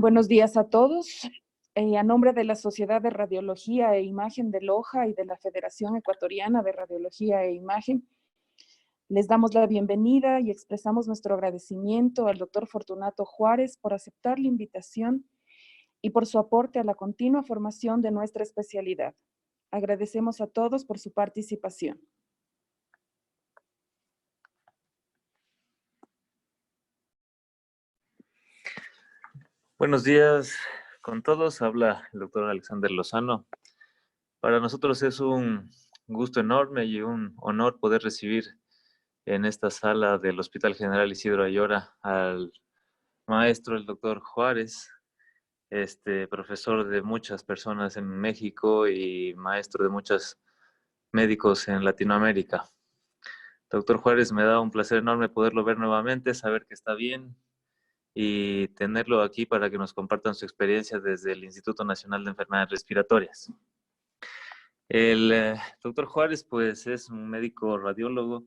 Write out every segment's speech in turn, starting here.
Buenos días a todos. A nombre de la Sociedad de Radiología e Imagen de Loja y de la Federación Ecuatoriana de Radiología e Imagen, les damos la bienvenida y expresamos nuestro agradecimiento al doctor Fortunato Juárez por aceptar la invitación y por su aporte a la continua formación de nuestra especialidad. Agradecemos a todos por su participación. Buenos días con todos, habla el doctor Alexander Lozano. Para nosotros es un gusto enorme y un honor poder recibir en esta sala del Hospital General Isidro Ayora al maestro, el doctor Juárez, profesor de muchas personas en México y maestro de muchos médicos en Latinoamérica. Doctor Juárez, me da un placer enorme poderlo ver nuevamente, saber que está bien y tenerlo aquí para que nos compartan su experiencia desde el Instituto Nacional de Enfermedades Respiratorias. El doctor Juárez, pues, es un médico radiólogo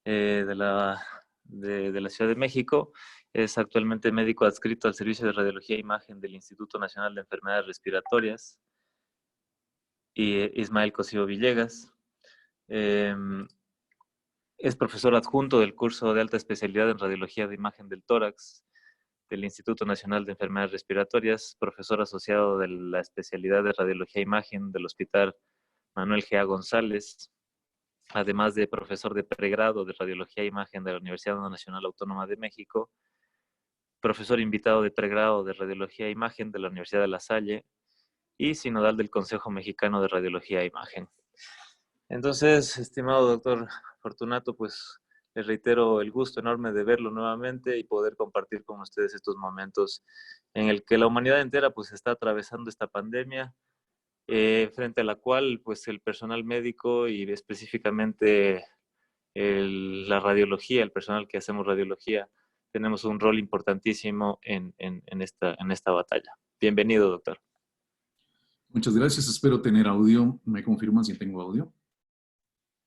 de la Ciudad de México. Es actualmente médico adscrito al Servicio de Radiología e Imagen del Instituto Nacional de Enfermedades Respiratorias y Ismael Cosío Villegas. Es profesor adjunto del curso de alta especialidad en Radiología de Imagen del Tórax del Instituto Nacional de Enfermedades Respiratorias, profesor asociado de la especialidad de Radiología e Imagen del Hospital Manuel G. A. González, además de profesor de pregrado de Radiología e Imagen de la Universidad Nacional Autónoma de México, profesor invitado de pregrado de Radiología e Imagen de la Universidad de La Salle y sinodal del Consejo Mexicano de Radiología e Imagen. Entonces, estimado doctor Fortunato, pues les reitero el gusto enorme de verlo nuevamente y poder compartir con ustedes estos momentos en el que la humanidad entera pues está atravesando esta pandemia, frente a la cual pues el personal médico y específicamente la radiología, el personal que hacemos radiología, tenemos un rol importantísimo en esta batalla. Bienvenido, doctor. Muchas gracias, espero tener audio. ¿Me confirman si tengo audio?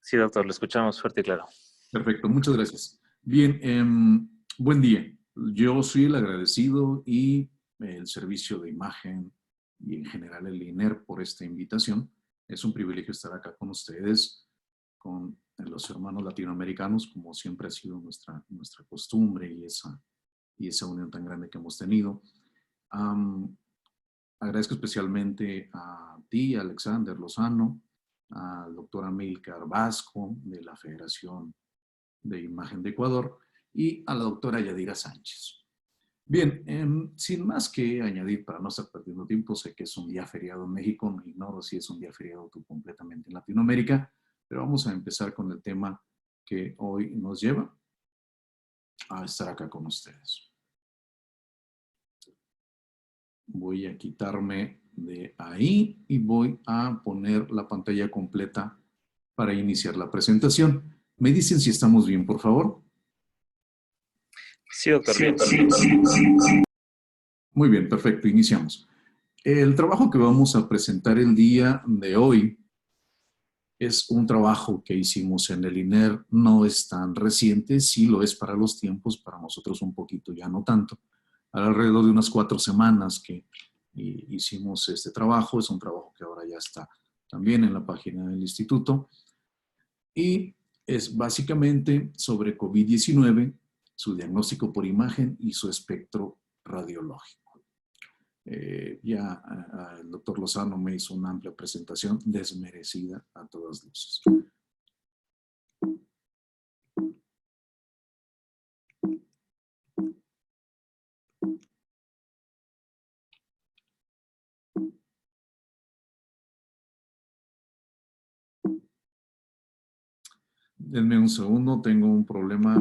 Sí, doctor, lo escuchamos fuerte y claro. Perfecto, muchas gracias. Bien, buen día. Yo soy el agradecido y el Servicio de Imagen y en general el INER por esta invitación. Es un privilegio estar acá con ustedes, con los hermanos latinoamericanos, como siempre ha sido nuestra costumbre y esa unión tan grande que hemos tenido. Agradezco especialmente a ti, Alexander Lozano, al doctor Amílcar Vasco de la Federación de Imagen de Ecuador y a la doctora Yadira Sánchez. Bien, sin más que añadir para no estar perdiendo tiempo, sé que es un día feriado en México, no ignoro si es un día feriado completamente en Latinoamérica, pero vamos a empezar con el tema que hoy nos lleva a estar acá con ustedes. Voy a quitarme de ahí y voy a poner la pantalla completa para iniciar la presentación. ¿Me dicen si estamos bien, por favor? Sí, doctor. Muy bien, perfecto, iniciamos. El trabajo que vamos a presentar el día de hoy es un trabajo que hicimos en el INER, no es tan reciente, sí lo es para los tiempos, para nosotros un poquito, ya no tanto. Alrededor de unas 4 semanas que hicimos este trabajo, es un trabajo que ahora ya está también en la página del instituto, y es básicamente sobre COVID-19, su diagnóstico por imagen y su espectro radiológico. El doctor Lozano me hizo una amplia presentación desmerecida a todas luces. Denme un segundo, tengo un problema.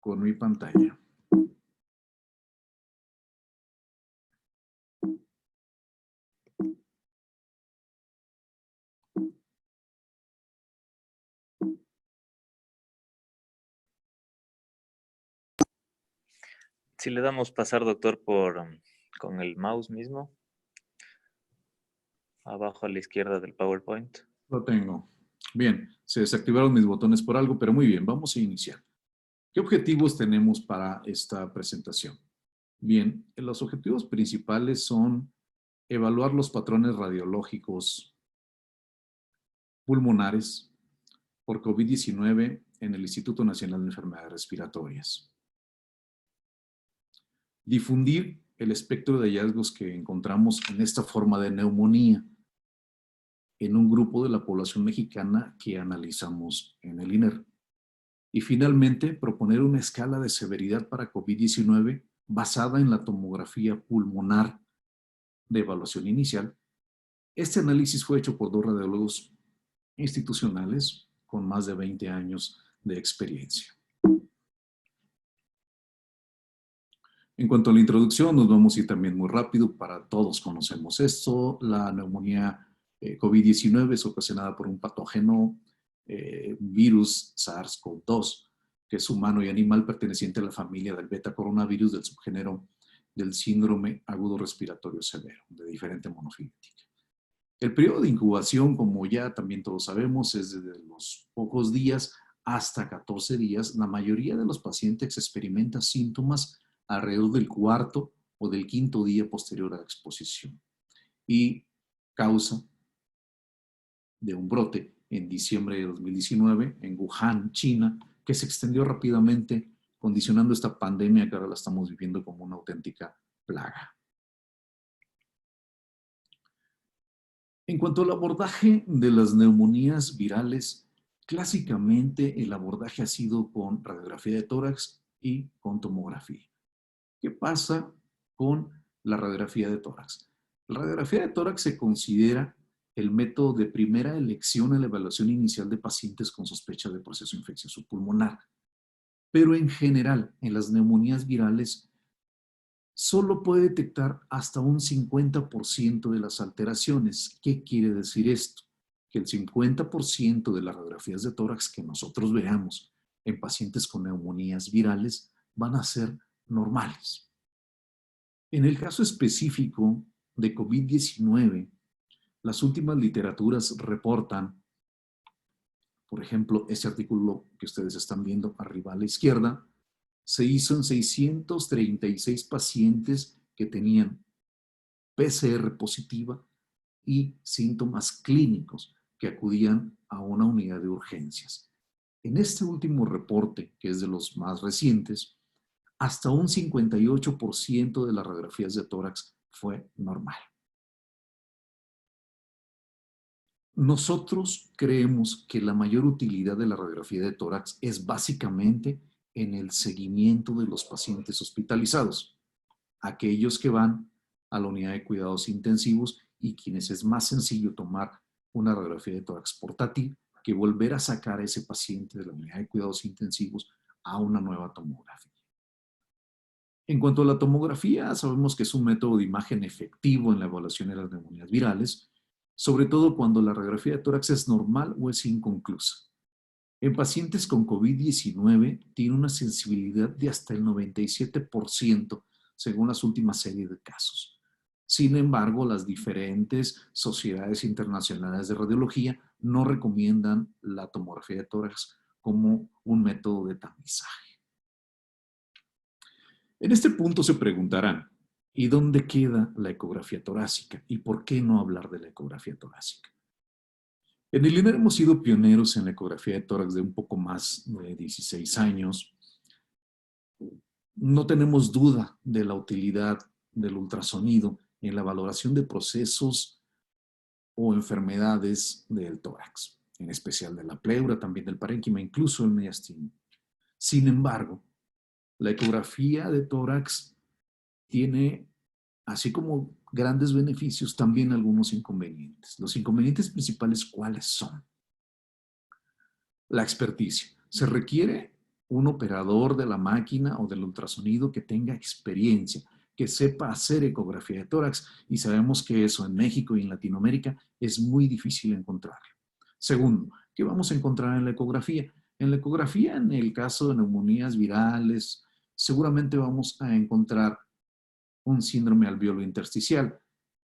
Con mi pantalla. Si le damos pasar, doctor, con el mouse mismo, abajo a la izquierda del PowerPoint. Lo tengo. Bien, se desactivaron mis botones por algo, pero muy bien, vamos a iniciar. ¿Qué objetivos tenemos para esta presentación? Bien, los objetivos principales son evaluar los patrones radiológicos pulmonares por COVID-19 en el Instituto Nacional de Enfermedades Respiratorias. Difundir el espectro de hallazgos que encontramos en esta forma de neumonía en un grupo de la población mexicana que analizamos en el INER. Y finalmente, proponer una escala de severidad para COVID-19 basada en la tomografía pulmonar de evaluación inicial. Este análisis fue hecho por 2 radiólogos institucionales con más de 20 años de experiencia. En cuanto a la introducción, nos vamos a ir también muy rápido, para todos conocemos esto. La neumonía COVID-19 es ocasionada por un patógeno virus SARS-CoV-2, que es humano y animal perteneciente a la familia del beta coronavirus del subgénero del síndrome agudo respiratorio severo, de diferente monofilética. El periodo de incubación, como ya también todos sabemos, es desde los pocos días hasta 14 días. La mayoría de los pacientes experimenta síntomas alrededor del 4º o del 5º día posterior a la exposición, y causa de un brote en diciembre de 2019 en Wuhan, China, que se extendió rápidamente, condicionando esta pandemia que ahora la estamos viviendo como una auténtica plaga. En cuanto al abordaje de las neumonías virales, clásicamente el abordaje ha sido con radiografía de tórax y con tomografía. ¿Qué pasa con la radiografía de tórax? La radiografía de tórax se considera el método de primera elección en la evaluación inicial de pacientes con sospecha de proceso infeccioso pulmonar. Pero en general, en las neumonías virales, solo puede detectar hasta un 50% de las alteraciones. ¿Qué quiere decir esto? Que el 50% de las radiografías de tórax que nosotros veamos en pacientes con neumonías virales van a ser normales. En el caso específico de COVID-19, las últimas literaturas reportan, por ejemplo, este artículo que ustedes están viendo arriba a la izquierda, se hizo en 636 pacientes que tenían PCR positiva y síntomas clínicos que acudían a una unidad de urgencias. En este último reporte, que es de los más recientes, hasta un 58% de las radiografías de tórax fue normal. Nosotros creemos que la mayor utilidad de la radiografía de tórax es básicamente en el seguimiento de los pacientes hospitalizados, aquellos que van a la unidad de cuidados intensivos y quienes es más sencillo tomar una radiografía de tórax portátil que volver a sacar a ese paciente de la unidad de cuidados intensivos a una nueva tomografía. En cuanto a la tomografía, sabemos que es un método de imagen efectivo en la evaluación de las neumonías virales, sobre todo cuando la radiografía de tórax es normal o es inconclusa. En pacientes con COVID-19 tiene una sensibilidad de hasta el 97% según las últimas series de casos. Sin embargo, las diferentes sociedades internacionales de radiología no recomiendan la tomografía de tórax como un método de tamizaje. En este punto se preguntarán, ¿y dónde queda la ecografía torácica? ¿Y por qué no hablar de la ecografía torácica? En el INER hemos sido pioneros en la ecografía de tórax de un poco más de 16 años. No tenemos duda de la utilidad del ultrasonido en la valoración de procesos o enfermedades del tórax, en especial de la pleura, también del parénquima, incluso el mediastino. Sin embargo, la ecografía de tórax tiene, así como grandes beneficios, también algunos inconvenientes. Los inconvenientes principales, ¿cuáles son? La experticia. Se requiere un operador de la máquina o del ultrasonido que tenga experiencia, que sepa hacer ecografía de tórax, y sabemos que eso en México y en Latinoamérica es muy difícil encontrarlo. Segundo, ¿qué vamos a encontrar en la ecografía? En la ecografía, en el caso de neumonías virales, seguramente vamos a encontrar un síndrome alveolo intersticial,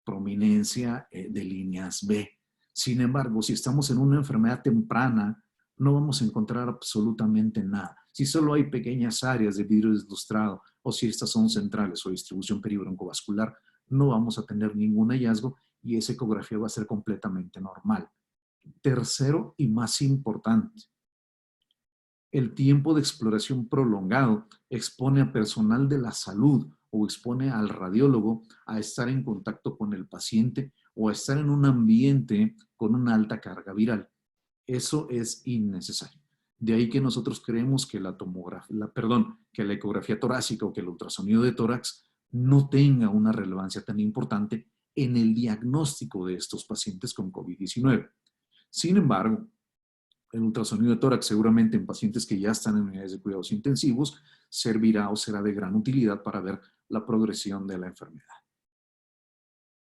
prominencia de líneas B. Sin embargo, si estamos en una enfermedad temprana, no vamos a encontrar absolutamente nada. Si solo hay pequeñas áreas de vidrio deslustrado o si estas son centrales o distribución peribroncovascular, no vamos a tener ningún hallazgo y esa ecografía va a ser completamente normal. Tercero y más importante, el tiempo de exploración prolongado expone a personal de la salud o expone al radiólogo a estar en contacto con el paciente o a estar en un ambiente con una alta carga viral. Eso es innecesario. De ahí que nosotros creemos que la ecografía torácica o que el ultrasonido de tórax no tenga una relevancia tan importante en el diagnóstico de estos pacientes con COVID-19. Sin embargo, el ultrasonido de tórax seguramente en pacientes que ya están en unidades de cuidados intensivos servirá o será de gran utilidad para ver la progresión de la enfermedad.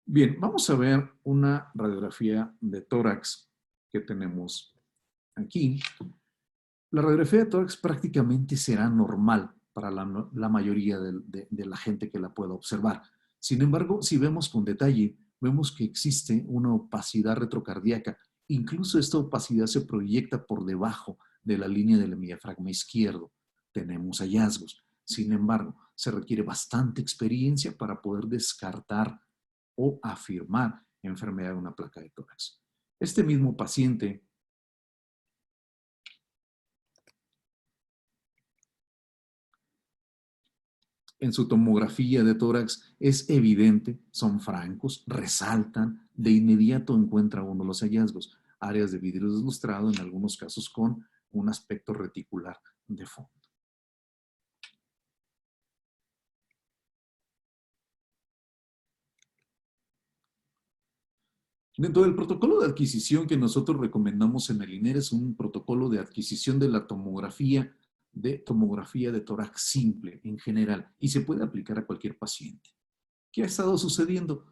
Bien, vamos a ver una radiografía de tórax que tenemos aquí. La radiografía de tórax prácticamente será normal para la mayoría de la gente que la pueda observar. Sin embargo, si vemos con detalle, vemos que existe una opacidad retrocardíaca. Incluso esta opacidad se proyecta por debajo de la línea del hemidiafragma izquierdo. Tenemos hallazgos. Sin embargo, se requiere bastante experiencia para poder descartar o afirmar enfermedad de una placa de tórax. Este mismo paciente en su tomografía de tórax es evidente, son francos, resaltan, de inmediato encuentra uno los hallazgos, áreas de vidrio deslustrado, en algunos casos con un aspecto reticular de fondo. Dentro del protocolo de adquisición que nosotros recomendamos en el INER es un protocolo de adquisición de la tomografía de tórax simple en general y se puede aplicar a cualquier paciente. ¿Qué ha estado sucediendo?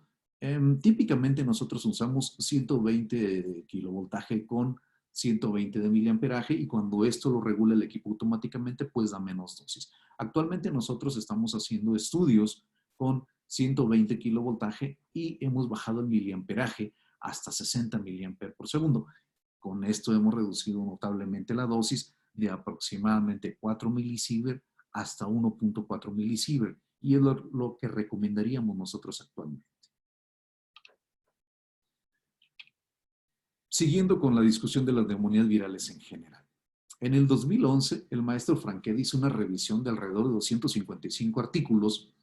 Típicamente nosotros usamos 120 de kilovoltaje con 120 de miliamperaje y cuando esto lo regula el equipo automáticamente pues da menos dosis. Actualmente nosotros estamos haciendo estudios con 120 kilovoltaje y hemos bajado el miliamperaje hasta 60 miliamperes por segundo. Con esto hemos reducido notablemente la dosis de aproximadamente 4 milisievert hasta 1.4 milisievert y es lo que recomendaríamos nosotros actualmente. Siguiendo con la discusión de las neumonías virales en general. En el 2011, el maestro Franquet hizo una revisión de alrededor de 255 artículos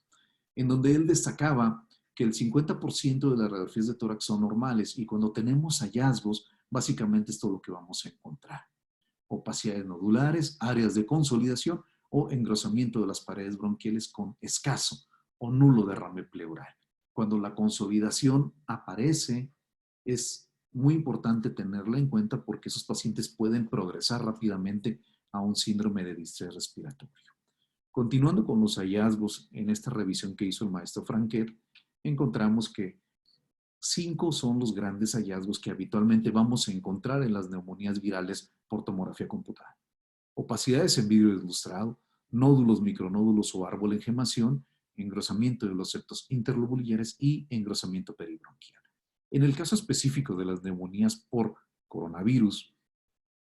en donde él destacaba que el 50% de las radiografías de tórax son normales y cuando tenemos hallazgos, básicamente es todo lo que vamos a encontrar. Opacidades nodulares, áreas de consolidación o engrosamiento de las paredes bronquiales con escaso o nulo derrame pleural. Cuando la consolidación aparece, es muy importante tenerla en cuenta porque esos pacientes pueden progresar rápidamente a un síndrome de distrés respiratorio. Continuando con los hallazgos en esta revisión que hizo el maestro Franquet, encontramos que 5 son los grandes hallazgos que habitualmente vamos a encontrar en las neumonías virales por tomografía computada. Opacidades en vidrio deslustrado, nódulos, micronódulos o árbol en gemación, engrosamiento de los septos interlobuliares y engrosamiento peribronquial. En el caso específico de las neumonías por coronavirus,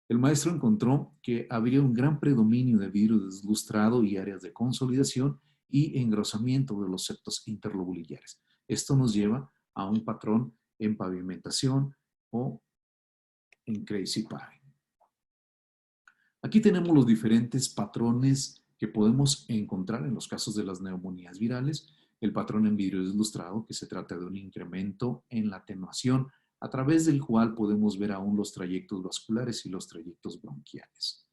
el maestro encontró que había un gran predominio de vidrio deslustrado y áreas de consolidación y engrosamiento de los septos interlobuliares. Esto nos lleva a un patrón en pavimentación o en crazy pie. Aquí tenemos los diferentes patrones que podemos encontrar en los casos de las neumonías virales. El patrón en vidrio deslustrado, que se trata de un incremento en la atenuación, a través del cual podemos ver aún los trayectos vasculares y los trayectos bronquiales.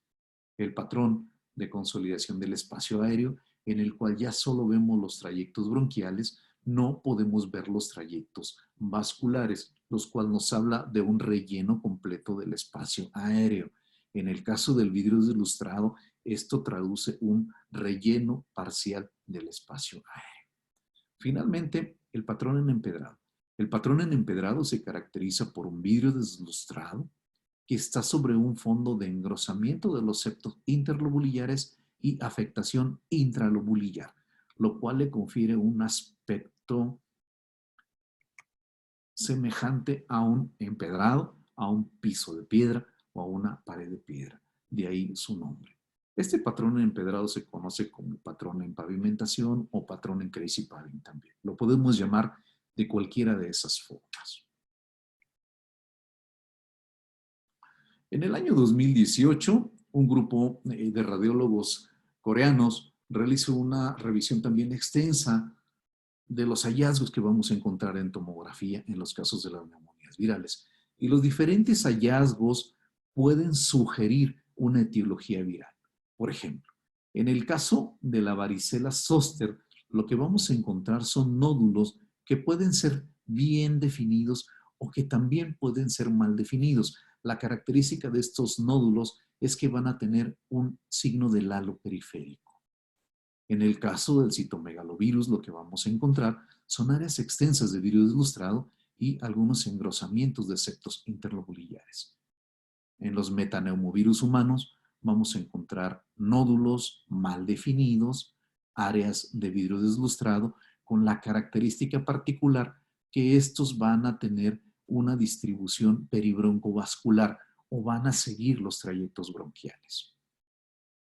El patrón de consolidación del espacio aéreo, en el cual ya solo vemos los trayectos bronquiales, no podemos ver los trayectos vasculares, los cuales nos habla de un relleno completo del espacio aéreo. En el caso del vidrio deslustrado, esto traduce un relleno parcial del espacio aéreo. Finalmente, el patrón en empedrado. El patrón en empedrado se caracteriza por un vidrio deslustrado que está sobre un fondo de engrosamiento de los septos interlobuliares y afectación intralobuliar, lo cual le confiere un aspecto semejante a un empedrado, a un piso de piedra o a una pared de piedra. De ahí su nombre. Este patrón en empedrado se conoce como patrón en pavimentación o patrón en crazy paving también. Lo podemos llamar de cualquiera de esas formas. En el año 2018, un grupo de radiólogos coreanos realizó una revisión también extensa de los hallazgos que vamos a encontrar en tomografía en los casos de las neumonías virales. Y los diferentes hallazgos pueden sugerir una etiología viral. Por ejemplo, en el caso de la varicela zóster, lo que vamos a encontrar son nódulos que pueden ser bien definidos o que también pueden ser mal definidos. La característica de estos nódulos es que van a tener un signo del halo periférico. En el caso del citomegalovirus, lo que vamos a encontrar son áreas extensas de vidrio deslustrado y algunos engrosamientos de septos interlobulillares. En los metaneumovirus humanos vamos a encontrar nódulos mal definidos, áreas de vidrio deslustrado, con la característica particular que estos van a tener una distribución peribroncovascular o van a seguir los trayectos bronquiales.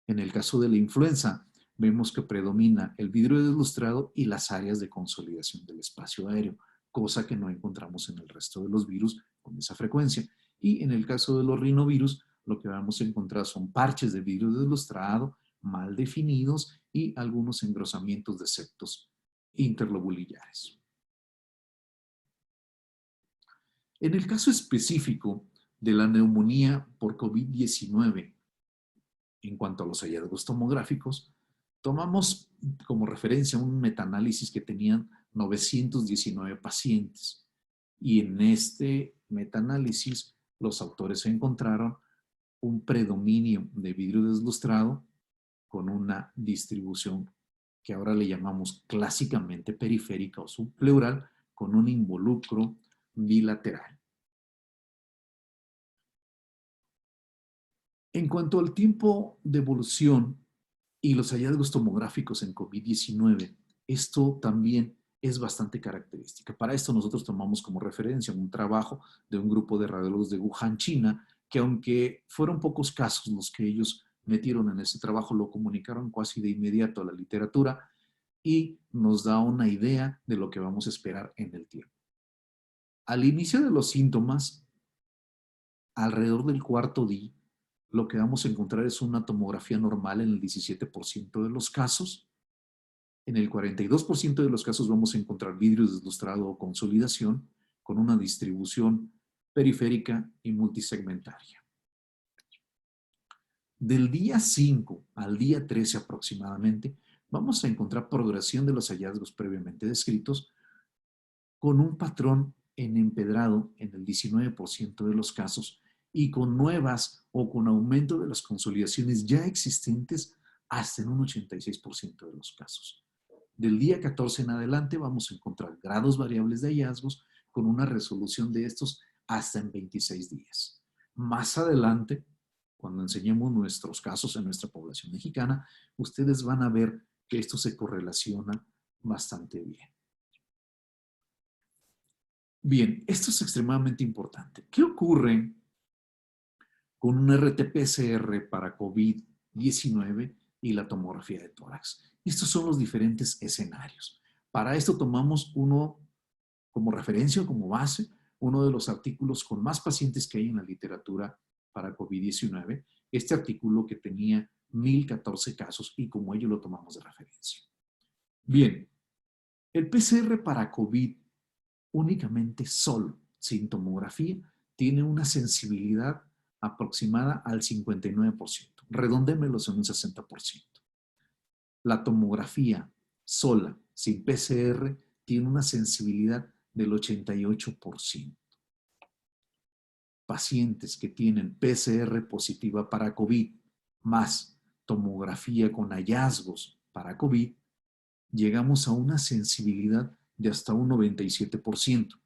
En el caso de la influenza, vemos que predomina el vidrio deslustrado y las áreas de consolidación del espacio aéreo, cosa que no encontramos en el resto de los virus con esa frecuencia. Y en el caso de los rinovirus, lo que vamos a encontrar son parches de vidrio deslustrado, mal definidos y algunos engrosamientos de septos interlobulillares. En el caso específico de la neumonía por COVID-19, en cuanto a los hallazgos tomográficos, tomamos como referencia un metaanálisis que tenían 919 pacientes. Y en este metaanálisis, los autores encontraron un predominio de vidrio deslustrado con una distribución que ahora le llamamos clásicamente periférica o subpleural, con un involucro bilateral. En cuanto al tiempo de evolución y los hallazgos tomográficos en COVID-19, esto también es bastante característica. Para esto nosotros tomamos como referencia un trabajo de un grupo de radiólogos de Wuhan, China, que aunque fueron pocos casos los que ellos metieron en ese trabajo, lo comunicaron casi de inmediato a la literatura y nos da una idea de lo que vamos a esperar en el tiempo. Al inicio de los síntomas, alrededor del cuarto día, lo que vamos a encontrar es una tomografía normal en el 17% de los casos. En el 42% de los casos vamos a encontrar vidrio deslustrado o consolidación con una distribución periférica y multisegmentaria. Del día 5 al día 13 aproximadamente, vamos a encontrar progresión de los hallazgos previamente descritos con un patrón en empedrado en el 19% de los casos y con nuevas o con aumento de las consolidaciones ya existentes hasta en un 86% de los casos. Del día 14 en adelante vamos a encontrar grados variables de hallazgos con una resolución de estos hasta en 26 días. Más adelante, cuando enseñemos nuestros casos en nuestra población mexicana, ustedes van a ver que esto se correlaciona bastante bien. Bien, esto es extremadamente importante. ¿Qué ocurre con un RT-PCR para COVID-19 y la tomografía de tórax? Estos son los diferentes escenarios. Para esto tomamos uno como referencia o como base, uno de los artículos con más pacientes que hay en la literatura para COVID-19, este artículo que tenía 1014 casos y como ello lo tomamos de referencia. Bien, el PCR para COVID únicamente solo, sin tomografía, tiene una sensibilidad aproximada al 59%. Redondémelos en un 60%. La tomografía sola, sin PCR, tiene una sensibilidad del 88%. Pacientes que tienen PCR positiva para COVID más tomografía con hallazgos para COVID, llegamos a una sensibilidad de hasta un 97%.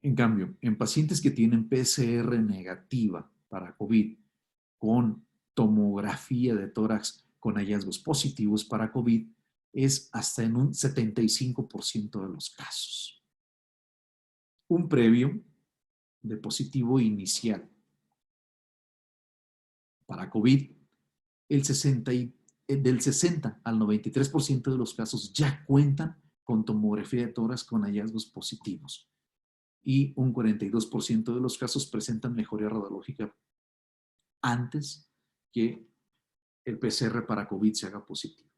En cambio, en pacientes que tienen PCR negativa para COVID con tomografía de tórax con hallazgos positivos para COVID, es hasta en un 75% de los casos. un previo de positivo inicial para COVID, del 60 al 93% de los casos ya cuentan con tomografía de tórax con hallazgos positivos. Y un 42% de los casos presentan mejoría radiológica antes que el PCR para COVID se haga positivo.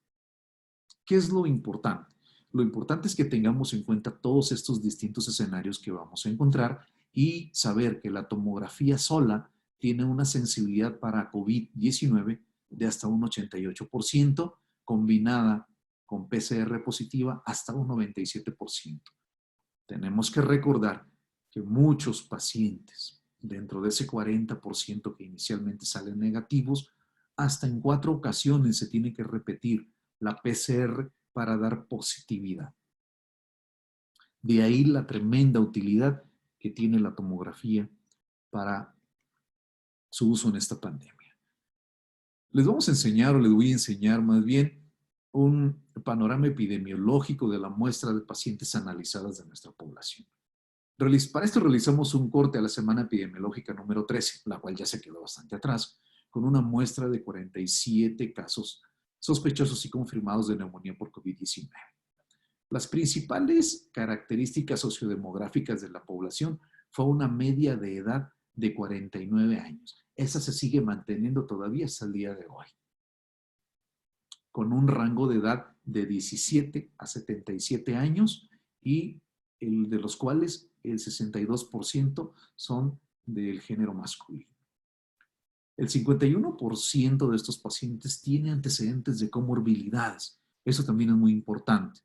¿Qué es lo importante? Lo importante es que tengamos en cuenta todos estos distintos escenarios que vamos a encontrar y saber que la tomografía sola tiene una sensibilidad para COVID-19 de hasta un 88%, combinada con PCR positiva hasta un 97%. Tenemos que recordar que muchos pacientes, dentro de ese 40% que inicialmente salen negativos, hasta en 4 ocasiones se tiene que repetir la PCR para dar positividad. De ahí la tremenda utilidad que tiene la tomografía para su uso en esta pandemia. Les vamos a enseñar, o les voy a enseñar más bien, un panorama epidemiológico de la muestra de pacientes analizadas de nuestra población. Para esto realizamos un corte a la semana epidemiológica número 13, la cual ya se quedó bastante atrás, con una muestra de 47 casos sospechosos y confirmados de neumonía por COVID-19. Las principales características sociodemográficas de la población fue una media de edad de 49 años. Esa se sigue manteniendo todavía hasta el día de hoy, con un rango de edad de 17 a 77 años y de los cuales el 62% son del género masculino. El 51% de estos pacientes tiene antecedentes de comorbilidades. Eso también es muy importante.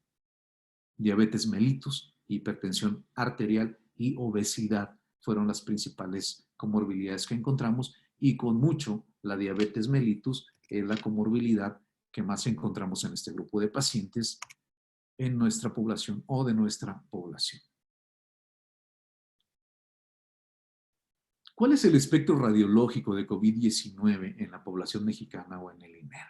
Diabetes mellitus, hipertensión arterial y obesidad fueron las principales comorbilidades que encontramos, y con mucho la diabetes mellitus es la comorbilidad que más encontramos en este grupo de pacientes en nuestra población o de nuestra población. ¿Cuál es el espectro radiológico de COVID-19 en la población mexicana o en el INER?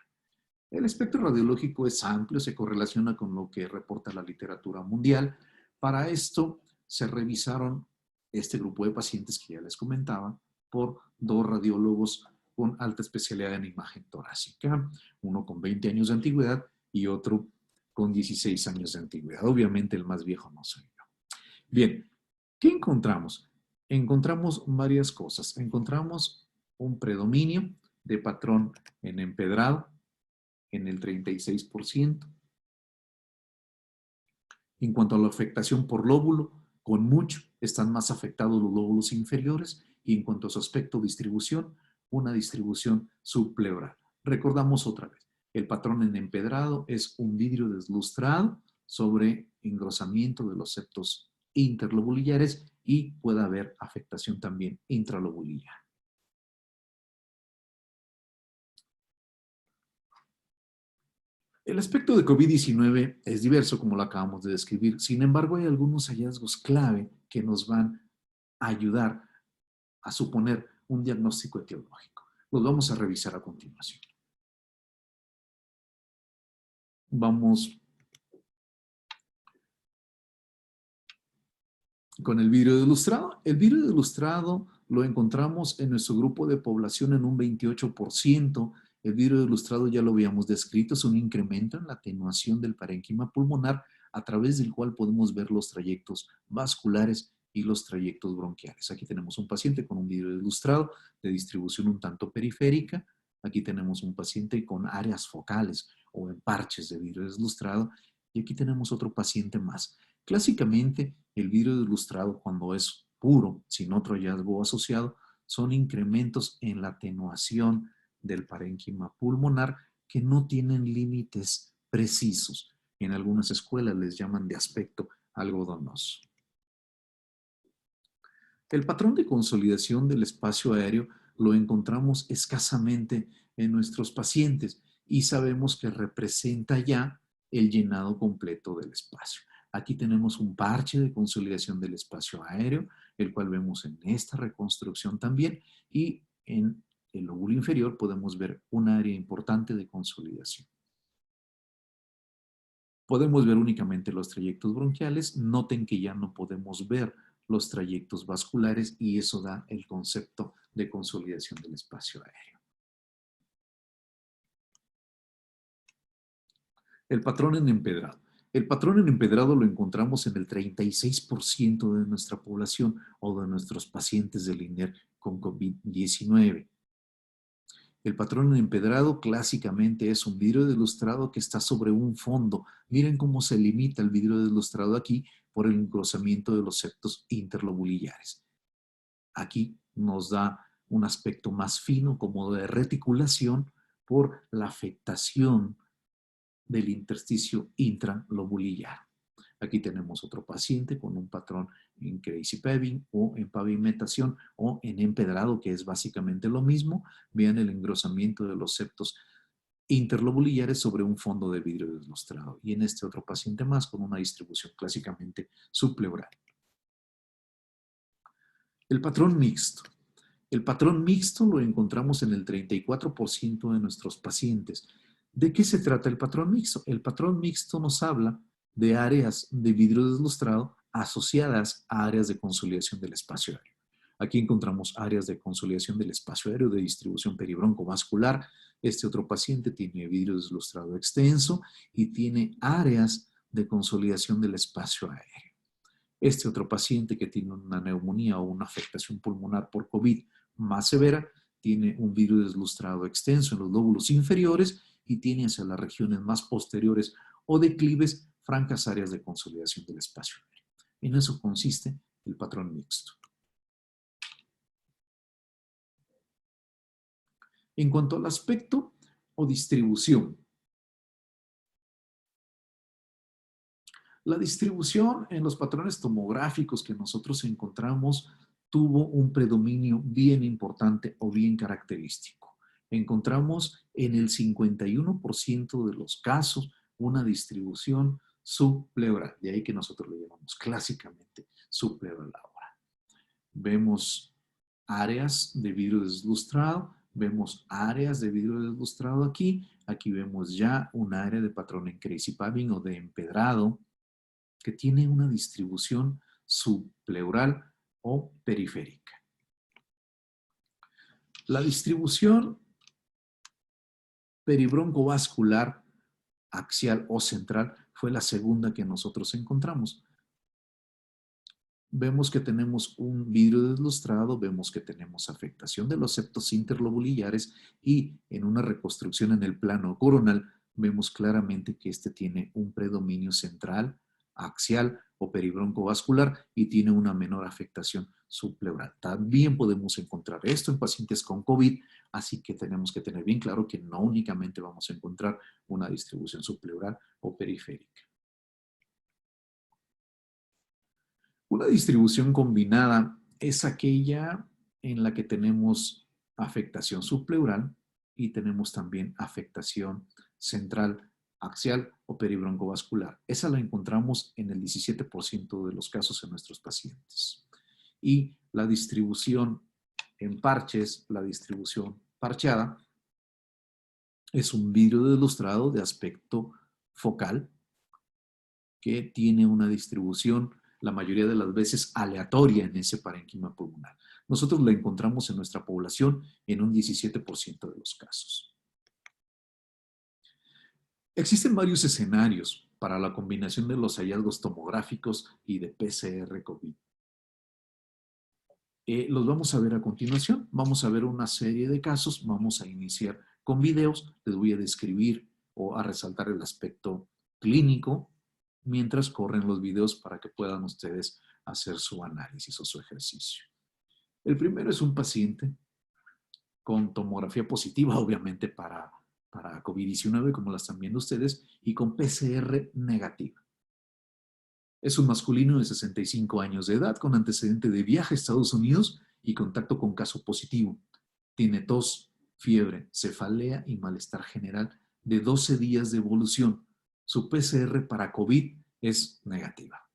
El espectro radiológico es amplio, se correlaciona con lo que reporta la literatura mundial. Para esto se revisaron este grupo de pacientes que ya les comentaba por 2 radiólogos con alta especialidad en imagen torácica, uno con 20 años de antigüedad y otro con 16 años de antigüedad. Obviamente el más viejo no soy yo. Bien, ¿qué encontramos? Encontramos varias cosas. Encontramos un predominio de patrón en empedrado en el 36%. En cuanto a la afectación por lóbulo, con mucho están más afectados los lóbulos inferiores, y en cuanto a su aspecto distribución, una distribución subpleural. Recordamos otra vez, el patrón en empedrado es un vidrio deslustrado sobre engrosamiento de los septos interlobulares y puede haber afectación también intralobular. El aspecto de COVID-19 es diverso, como lo acabamos de describir. Sin embargo, hay algunos hallazgos clave que nos van a ayudar a suponer un diagnóstico etiológico. Los vamos a revisar a continuación. Vamos con el vidrio ilustrado. El vidrio ilustrado lo encontramos en nuestro grupo de población en un 28%. El vidrio ilustrado ya lo habíamos descrito, es un incremento en la atenuación del parénquima pulmonar, a través del cual podemos ver los trayectos vasculares y los trayectos bronquiales. Aquí tenemos un paciente con un vidrio ilustrado de distribución un tanto periférica. Aquí tenemos un paciente con áreas focales o en parches de vidrio ilustrado. Y aquí tenemos otro paciente más. Clásicamente, el vidrio ilustrado, cuando es puro, sin otro hallazgo asociado, son incrementos en la atenuación del parénquima pulmonar que no tienen límites precisos. En algunas escuelas les llaman de aspecto algodonoso. El patrón de consolidación del espacio aéreo lo encontramos escasamente en nuestros pacientes y sabemos que representa ya el llenado completo del espacio. Aquí tenemos un parche de consolidación del espacio aéreo, el cual vemos en esta reconstrucción también, y en el lóbulo inferior podemos ver un área importante de consolidación. Podemos ver únicamente los trayectos bronquiales. Noten que ya no podemos ver los trayectos vasculares y eso da el concepto de consolidación del espacio aéreo. El patrón en empedrado. El patrón en empedrado lo encontramos en el 36% de nuestra población o de nuestros pacientes del INER con COVID-19. El patrón en empedrado clásicamente es un vidrio deslustrado que está sobre un fondo. Miren cómo se limita el vidrio deslustrado aquí por el engrosamiento de los septos interlobulillares. Aquí nos da un aspecto más fino como de reticulación por la afectación del intersticio intralobulillar. Aquí tenemos otro paciente con un patrón en crazy paving o en pavimentación o en empedrado, que es básicamente lo mismo. Vean el engrosamiento de los septos interlobulillares sobre un fondo de vidrio deslustrado. Y en este otro paciente más con una distribución clásicamente subpleural. El patrón mixto. El patrón mixto lo encontramos en el 34% de nuestros pacientes. ¿De qué se trata el patrón mixto? El patrón mixto nos habla de áreas de vidrio deslustrado asociadas a áreas de consolidación del espacio aéreo. Aquí encontramos áreas de consolidación del espacio aéreo de distribución peribroncovascular. Este otro paciente tiene vidrio deslustrado extenso y tiene áreas de consolidación del espacio aéreo. Este otro paciente que tiene una neumonía o una afectación pulmonar por COVID más severa tiene un vidrio deslustrado extenso en los lóbulos inferiores y tiene hacia las regiones más posteriores o declives francas áreas de consolidación del espacio aéreo. En eso consiste el patrón mixto. En cuanto al aspecto o distribución, la distribución en los patrones tomográficos que nosotros encontramos tuvo un predominio bien importante o bien característico. Encontramos en el 51% de los casos una distribución subpleural, de ahí que nosotros le llamamos clásicamente subpleural ahora. Vemos áreas de vidrio deslustrado, vemos áreas de vidrio deslustrado aquí, aquí vemos ya un área de patrón en crazy paving o de empedrado que tiene una distribución subpleural o periférica. La distribución peribroncovascular axial o central fue la segunda que nosotros encontramos. Vemos que tenemos un vidrio deslustrado, vemos que tenemos afectación de los septos interlobulillares y en una reconstrucción en el plano coronal vemos claramente que este tiene un predominio central, axial o peribroncovascular y tiene una menor afectación subpleural. También podemos encontrar esto en pacientes con COVID, así que tenemos que tener bien claro que no únicamente vamos a encontrar una distribución subpleural o periférica. Una distribución combinada es aquella en la que tenemos afectación subpleural y tenemos también afectación central, axial o peribroncovascular. Esa la encontramos en el 17% de los casos en nuestros pacientes. Y la distribución en parches, la distribución parcheada, es un vidrio deslustrado de aspecto focal que tiene una distribución la mayoría de las veces aleatoria en ese parénquima pulmonar. Nosotros la encontramos en nuestra población en un 17% de los casos. Existen varios escenarios para la combinación de los hallazgos tomográficos y de PCR COVID. Los vamos a ver a continuación. Vamos a ver una serie de casos. Vamos a iniciar con videos. Les voy a describir o a resaltar el aspecto clínico mientras corren los videos para que puedan ustedes hacer su análisis o su ejercicio. El primero es un paciente con tomografía positiva, obviamente para COVID-19, como la están viendo ustedes, y con PCR negativa. Es un masculino de 65 años de edad con antecedente de viaje a Estados Unidos y contacto con caso positivo. Tiene tos, fiebre, cefalea y malestar general de 12 días de evolución. Su PCR para COVID es negativa.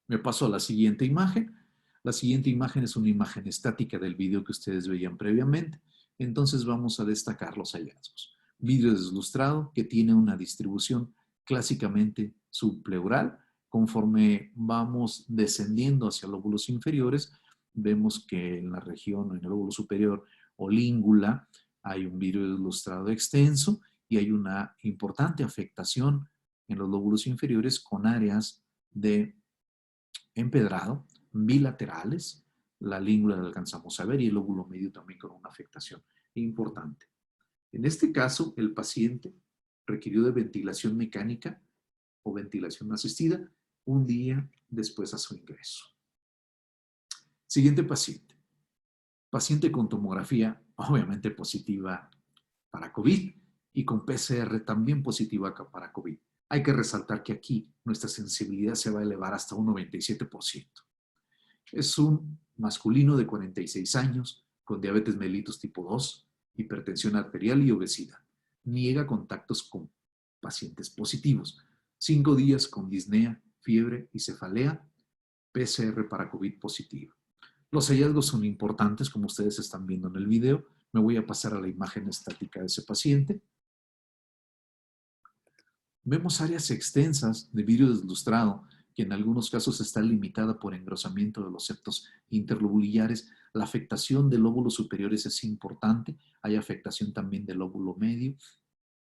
Me paso a la siguiente imagen. La siguiente imagen es una imagen estática del video que ustedes veían previamente. Entonces vamos a destacar los hallazgos. Vidrio deslustrado que tiene una distribución clásicamente subpleural Conforme vamos descendiendo hacia lóbulos inferiores, vemos que en la región, en el lóbulo superior o língula, hay un vidrio ilustrado extenso y hay una importante afectación en los lóbulos inferiores con áreas de empedrado bilaterales. La língula la alcanzamos a ver y el lóbulo medio también con una afectación importante. En este caso, el paciente requirió de ventilación mecánica o ventilación asistida un día después a su ingreso. Siguiente paciente. Paciente con tomografía obviamente positiva para COVID y con PCR también positiva para COVID. Hay que resaltar que aquí nuestra sensibilidad se va a elevar hasta un 97%. Es un masculino de 46 años con diabetes mellitus tipo 2, hipertensión arterial y obesidad. Niega contactos con pacientes positivos. 5 días con disnea, fiebre y cefalea, PCR para COVID positivo. Los hallazgos son importantes, como ustedes están viendo en el video. Me voy a pasar a la imagen estática de ese paciente. Vemos áreas extensas de vidrio deslustrado, que en algunos casos está limitada por engrosamiento de los septos interlobulares. La afectación de lóbulos superiores es importante. Hay afectación también del lóbulo medio,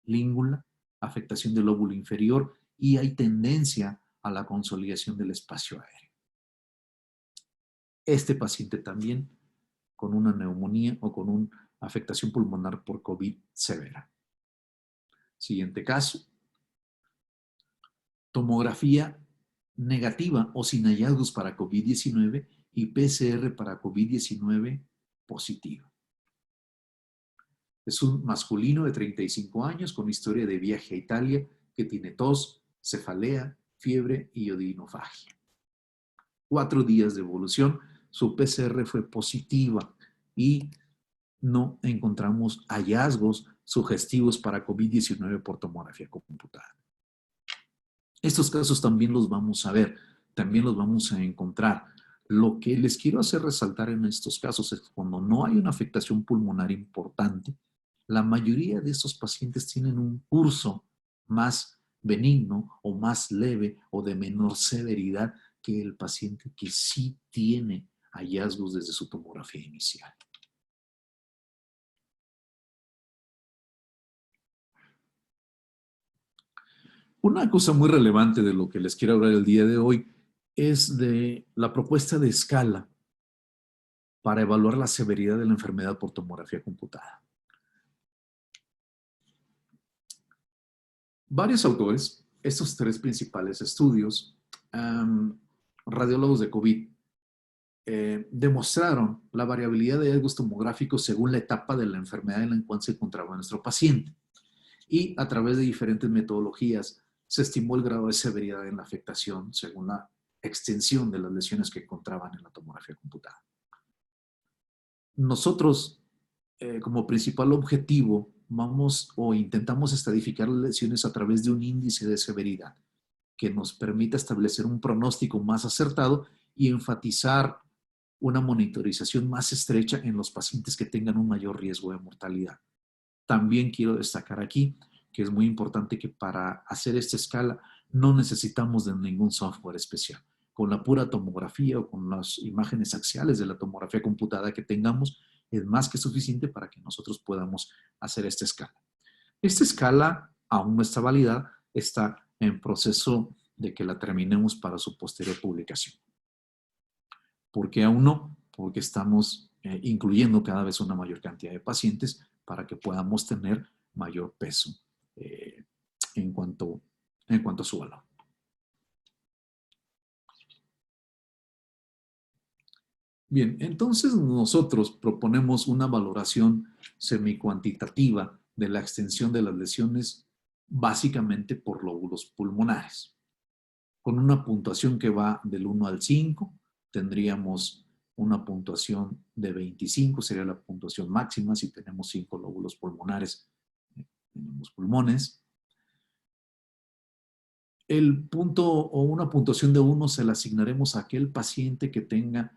língula, afectación del lóbulo inferior y hay tendencia a la consolidación del espacio aéreo. Este paciente también con una neumonía o con una afectación pulmonar por COVID severa. Siguiente caso. Tomografía negativa o sin hallazgos para COVID-19 y PCR para COVID-19 positivo. Es un masculino de 35 años con historia de viaje a Italia que tiene tos, cefalea, fiebre y odinofagia. 4 días de evolución, su PCR fue positiva y no encontramos hallazgos sugestivos para COVID-19 por tomografía computada. Estos casos también los vamos a ver, también los vamos a encontrar. Lo que les quiero hacer resaltar en estos casos es que cuando no hay una afectación pulmonar importante, la mayoría de estos pacientes tienen un curso más benigno o más leve o de menor severidad que el paciente que sí tiene hallazgos desde su tomografía inicial. Una cosa muy relevante de lo que les quiero hablar el día de hoy es de la propuesta de escala para evaluar la severidad de la enfermedad por tomografía computada. Varios autores, estos 3 principales estudios, radiólogos de COVID, demostraron la variabilidad de hallazgos tomográficos según la etapa de la enfermedad en la cual se encontraba nuestro paciente. Y a través de diferentes metodologías se estimó el grado de severidad en la afectación según la extensión de las lesiones que encontraban en la tomografía computada. Nosotros, como principal objetivo, vamos o intentamos estadificar las lesiones a través de un índice de severidad que nos permita establecer un pronóstico más acertado y enfatizar una monitorización más estrecha en los pacientes que tengan un mayor riesgo de mortalidad. También quiero destacar aquí que es muy importante que para hacer esta escala no necesitamos de ningún software especial. Con la pura tomografía o con las imágenes axiales de la tomografía computada que tengamos, es más que suficiente para que nosotros podamos hacer esta escala. Esta escala aún no está validada, está en proceso de que la terminemos para su posterior publicación. ¿Por qué aún no? Porque estamos incluyendo cada vez una mayor cantidad de pacientes para que podamos tener mayor peso en cuanto a su valor. Bien, entonces nosotros proponemos una valoración semicuantitativa de la extensión de las lesiones básicamente por lóbulos pulmonares. Con una puntuación que va del 1 al 5, tendríamos una puntuación de 25, sería la puntuación máxima si tenemos 5 lóbulos pulmonares en los pulmones. El punto o una puntuación de 1 se la asignaremos a aquel paciente que tenga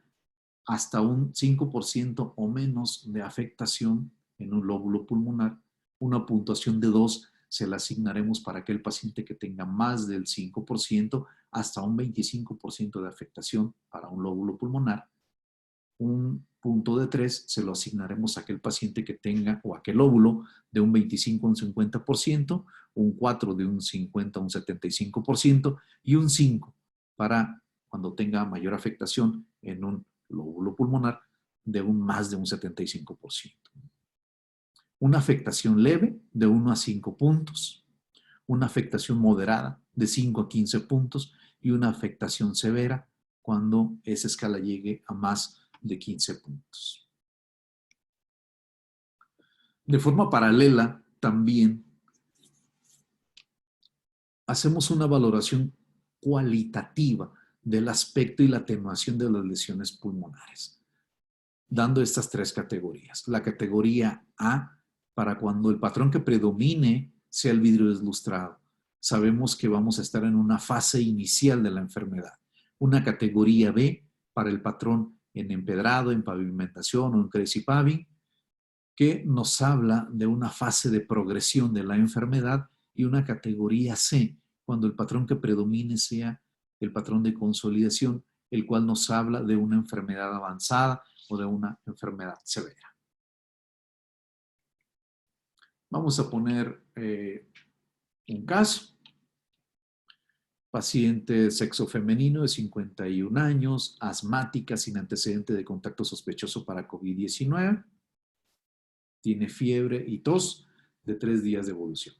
hasta un 5% o menos de afectación en un lóbulo pulmonar. Una puntuación de 2 se la asignaremos para aquel paciente que tenga más del 5% hasta un 25% de afectación para un lóbulo pulmonar. Un punto de 3 se lo asignaremos a aquel paciente que tenga, o aquel lóbulo, de un 25 a un 50%, un 4 de un 50 a un 75% y un 5 para cuando tenga mayor afectación en un lóbulo pulmonar de más de un 75%. Una afectación leve de 1 a 5 puntos, una afectación moderada de 5 a 15 puntos y una afectación severa cuando esa escala llegue a más de 15 puntos. De forma paralela, también hacemos una valoración cualitativa del aspecto y la atenuación de las lesiones pulmonares, dando estas 3 categorías. La categoría A, para cuando el patrón que predomine sea el vidrio deslustrado. Sabemos que vamos a estar en una fase inicial de la enfermedad. Una categoría B, para el patrón en empedrado, en pavimentación o en cresipaving, que nos habla de una fase de progresión de la enfermedad, y una categoría C, cuando el patrón que predomine sea el patrón de consolidación, el cual nos habla de una enfermedad avanzada o de una enfermedad severa. Vamos a poner un caso. Paciente sexo femenino de 51 años, asmática sin antecedente de contacto sospechoso para COVID-19. Tiene fiebre y tos de 3 días de evolución.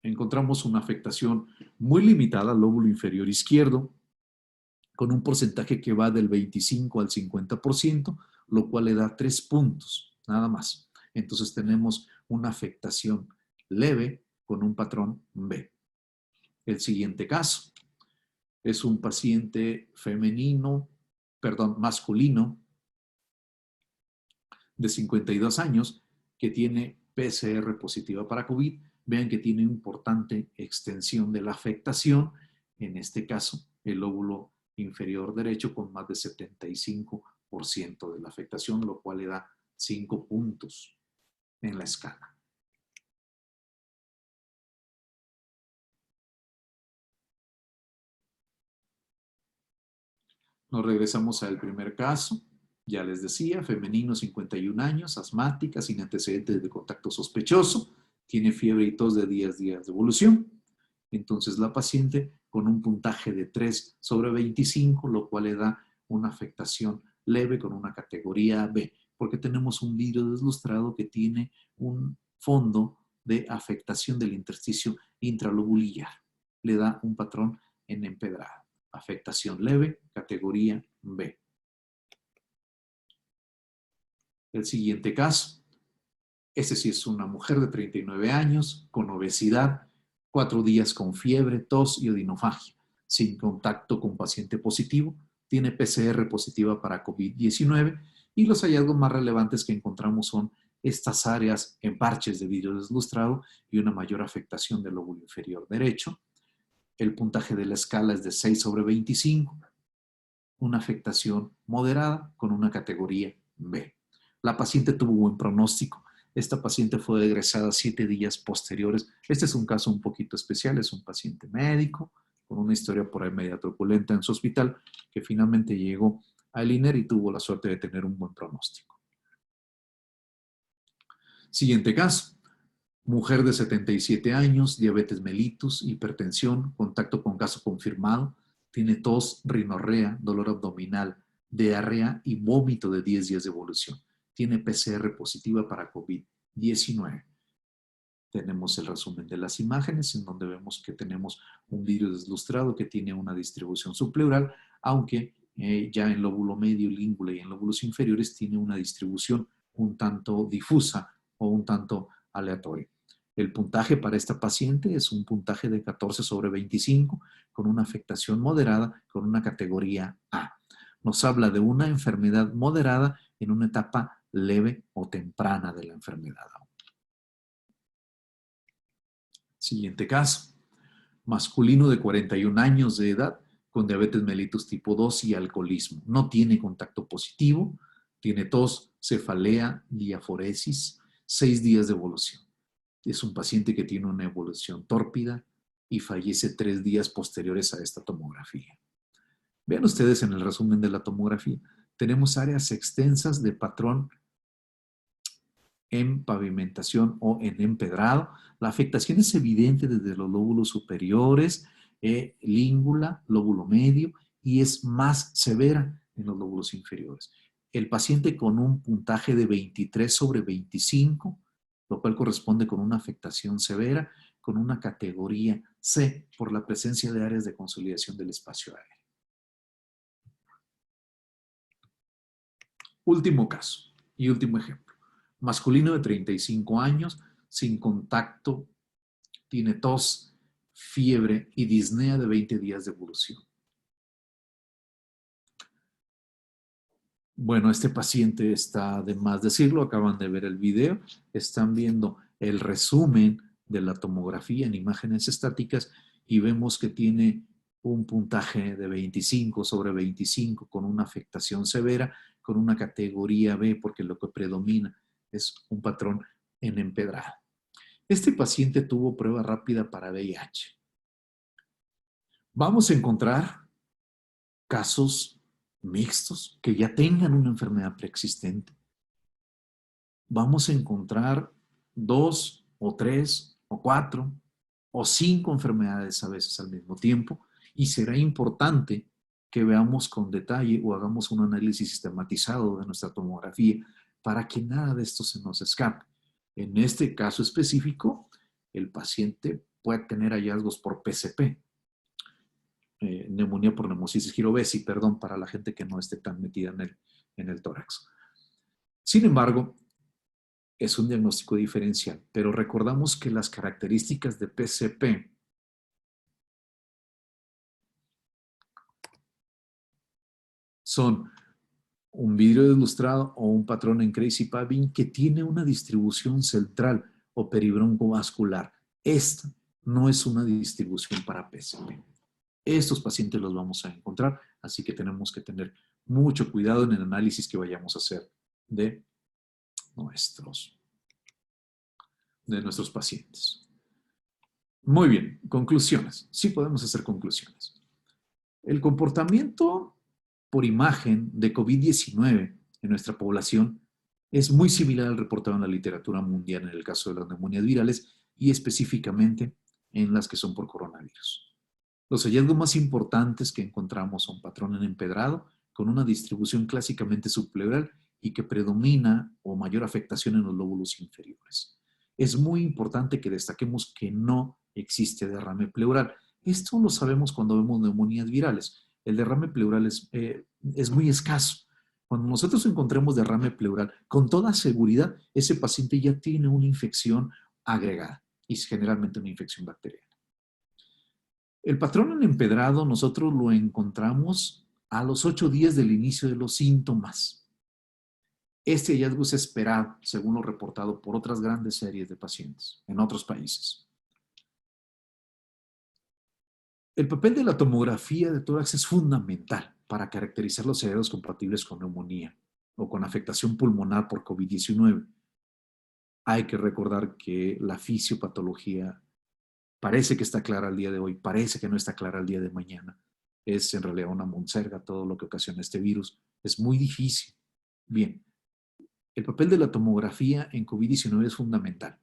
Encontramos una afectación muy limitada al lóbulo inferior izquierdo, con un porcentaje que va del 25 al 50%, lo cual le da 3 puntos, nada más. Entonces tenemos una afectación leve con un patrón B. El siguiente caso es un paciente masculino de 52 años que tiene PCR positiva para COVID. Vean que tiene importante extensión de la afectación, en este caso el lóbulo inferior derecho con más de 75% de la afectación, lo cual le da 5 puntos en la escala. Nos regresamos al primer caso. Ya les decía, femenino, 51 años, asmática, sin antecedentes de contacto sospechoso, tiene fiebre y tos de 10 días de evolución. Entonces la paciente con un puntaje de 3 sobre 25, lo cual le da una afectación leve con una categoría B, porque tenemos un vidrio deslustrado que tiene un fondo de afectación del intersticio intralobulillar. Le da un patrón en empedrado. Afectación leve, categoría B. El siguiente caso. Este sí es una mujer de 39 años, con obesidad, 4 días con fiebre, tos y odinofagia, sin contacto con paciente positivo, tiene PCR positiva para COVID-19 y los hallazgos más relevantes que encontramos son estas áreas en parches de vidrio deslustrado y una mayor afectación del lóbulo inferior derecho. El puntaje de la escala es de 6 sobre 25, una afectación moderada con una categoría B. La paciente tuvo buen pronóstico. Esta paciente fue egresada 7 días posteriores. Este es un caso un poquito especial, es un paciente médico con una historia por ahí media truculenta en su hospital que finalmente llegó al INER y tuvo la suerte de tener un buen pronóstico. Siguiente caso. Mujer de 77 años, diabetes mellitus, hipertensión, contacto con caso confirmado, tiene tos, rinorrea, dolor abdominal, diarrea y vómito de 10 días de evolución. Tiene PCR positiva para COVID-19. Tenemos el resumen de las imágenes en donde vemos que tenemos un vidrio deslustrado que tiene una distribución subpleural, aunque ya en lóbulo medio, língula y en lóbulos inferiores tiene una distribución un tanto difusa o un tanto aleatoria. El puntaje para esta paciente es un puntaje de 14 sobre 25 con una afectación moderada con una categoría A. Nos habla de una enfermedad moderada en una etapa leve o temprana de la enfermedad. Siguiente caso. Masculino de 41 años de edad con diabetes mellitus tipo 2 y alcoholismo. No tiene contacto positivo, tiene tos, cefalea, diaforesis, 6 días de evolución. Es un paciente que tiene una evolución tórpida y fallece 3 días posteriores a esta tomografía. Vean ustedes en el resumen de la tomografía. Tenemos áreas extensas de patrón en pavimentación o en empedrado. La afectación es evidente desde los lóbulos superiores, língula, lóbulo medio, y es más severa en los lóbulos inferiores. El paciente con un puntaje de 23/25, lo cual corresponde con una afectación severa, con una categoría C por la presencia de áreas de consolidación del espacio aéreo. Último caso y último ejemplo. Masculino de 35 años, sin contacto, tiene tos, fiebre y disnea de 20 días de evolución. Bueno, este paciente está de más decirlo, acaban de ver el video, están viendo el resumen de la tomografía en imágenes estáticas y vemos que tiene un puntaje de 25/25 con una afectación severa, con una categoría B, porque lo que predomina es un patrón en empedrado. Este paciente tuvo prueba rápida para VIH. Vamos a encontrar casos mixtos que ya tengan una enfermedad preexistente. Vamos a encontrar 2 o 3 o 4 o 5 enfermedades a veces al mismo tiempo, y será importante que veamos con detalle o hagamos un análisis sistematizado de nuestra tomografía para que nada de esto se nos escape. En este caso específico, el paciente puede tener hallazgos por PCP, neumonía por neumocisis girovesi, perdón, para la gente que no esté tan metida en el tórax. Sin embargo, es un diagnóstico diferencial, pero recordamos que las características de PCP son un vidrio deslustrado o un patrón en Crazy Paving que tiene una distribución central o peribroncovascular. Esta no es una distribución para PCP. Estos pacientes los vamos a encontrar, así que tenemos que tener mucho cuidado en el análisis que vayamos a hacer de nuestros pacientes. Muy bien, conclusiones. Sí podemos hacer conclusiones. El comportamiento por imagen de COVID-19 en nuestra población es muy similar al reportado en la literatura mundial en el caso de las neumonías virales y específicamente en las que son por coronavirus. Los hallazgos más importantes que encontramos son patrón en empedrado con una distribución clásicamente subpleural y que predomina o mayor afectación en los lóbulos inferiores. Es muy importante que destaquemos que no existe derrame pleural. Esto lo sabemos cuando vemos neumonías virales. El derrame pleural es muy escaso. Cuando nosotros encontremos derrame pleural, con toda seguridad, ese paciente ya tiene una infección agregada y es generalmente una infección bacteriana. El patrón en empedrado nosotros lo encontramos a los 8 días del inicio de los síntomas. Este hallazgo es esperado, según lo reportado por otras grandes series de pacientes en otros países. El papel de la tomografía de tórax es fundamental para caracterizar los hallazgos compatibles con neumonía o con afectación pulmonar por COVID-19. Hay que recordar que la fisiopatología parece que está clara al día de hoy, parece que no está clara al día de mañana. Es en realidad una monserga todo lo que ocasiona este virus. Es muy difícil. Bien, el papel de la tomografía en COVID-19 es fundamental.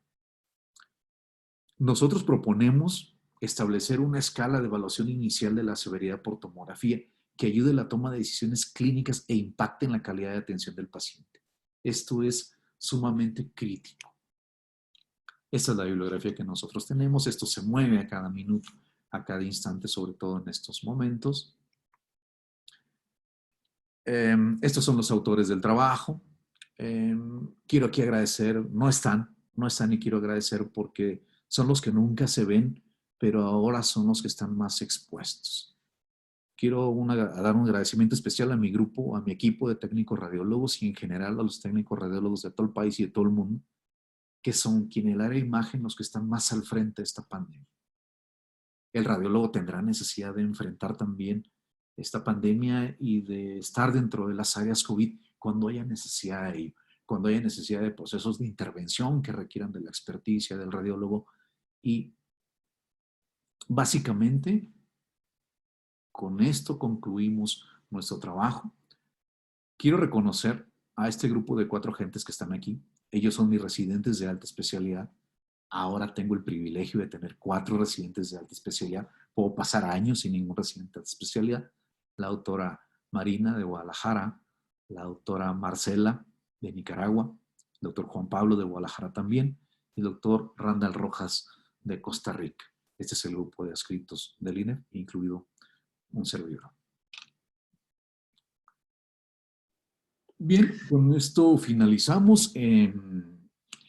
Nosotros proponemos establecer una escala de evaluación inicial de la severidad por tomografía que ayude a la toma de decisiones clínicas e impacte en la calidad de atención del paciente. Esto es sumamente crítico. Esta es la bibliografía que nosotros tenemos. Esto se mueve a cada minuto, a cada instante, sobre todo en estos momentos. Estos son los autores del trabajo. Quiero aquí agradecer, no están y quiero agradecer porque son los que nunca se ven, pero ahora son los que están más expuestos. Quiero dar un agradecimiento especial a mi grupo, a mi equipo de técnicos radiólogos y en general a los técnicos radiólogos de todo el país y de todo el mundo, que son quienes en el área de imagen los que están más al frente de esta pandemia. El radiólogo tendrá necesidad de enfrentar también esta pandemia y de estar dentro de las áreas COVID cuando haya necesidad de ello, cuando haya necesidad de procesos de intervención que requieran de la experticia del radiólogo y Básicamente, con esto concluimos nuestro trabajo. Quiero reconocer a este grupo de 4 gentes que están aquí. Ellos son mis residentes de alta especialidad. Ahora tengo el privilegio de tener 4 residentes de alta especialidad. Puedo pasar años sin ningún residente de alta especialidad. La doctora Marina de Guadalajara, la doctora Marcela de Nicaragua, el doctor Juan Pablo de Guadalajara también, y el doctor Randall Rojas de Costa Rica. Este es el grupo de adscritos del INER, incluido un servidor. Bien, con esto finalizamos.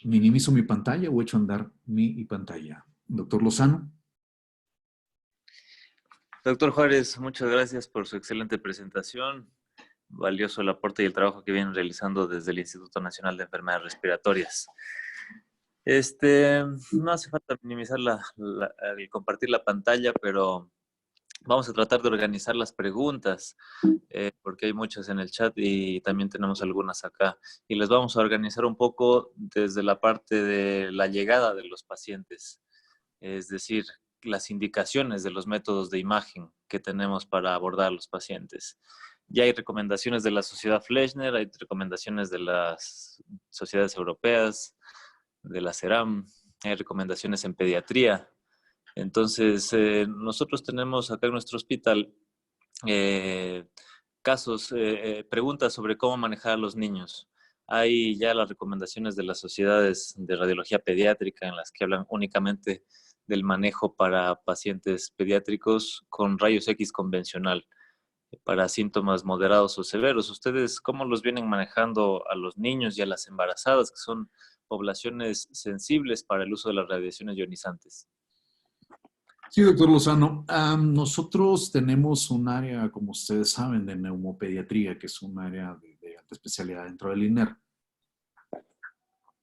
Minimizo mi pantalla o echo a andar mi pantalla. Doctor Lozano. Doctor Juárez, muchas gracias por su excelente presentación. Valioso el aporte y el trabajo que vienen realizando desde el Instituto Nacional de Enfermedades Respiratorias. No hace falta minimizar el compartir la pantalla, pero vamos a tratar de organizar las preguntas, porque hay muchas en el chat y también tenemos algunas acá. Y les vamos a organizar un poco desde la parte de la llegada de los pacientes, es decir, las indicaciones de los métodos de imagen que tenemos para abordar a los pacientes. Ya hay recomendaciones de la Sociedad Fleischner, hay recomendaciones de las sociedades europeas, de la CERAM, hay recomendaciones en pediatría. Entonces, nosotros tenemos acá en nuestro hospital preguntas sobre cómo manejar a los niños. Hay ya las recomendaciones de las sociedades de radiología pediátrica en las que hablan únicamente del manejo para pacientes pediátricos con rayos X convencional para síntomas moderados o severos. ¿Ustedes cómo los vienen manejando a los niños y a las embarazadas, que son poblaciones sensibles para el uso de las radiaciones ionizantes? Sí, doctor Lozano. Nosotros tenemos un área, como ustedes saben, de neumopediatría, que es un área de alta especialidad dentro del INER.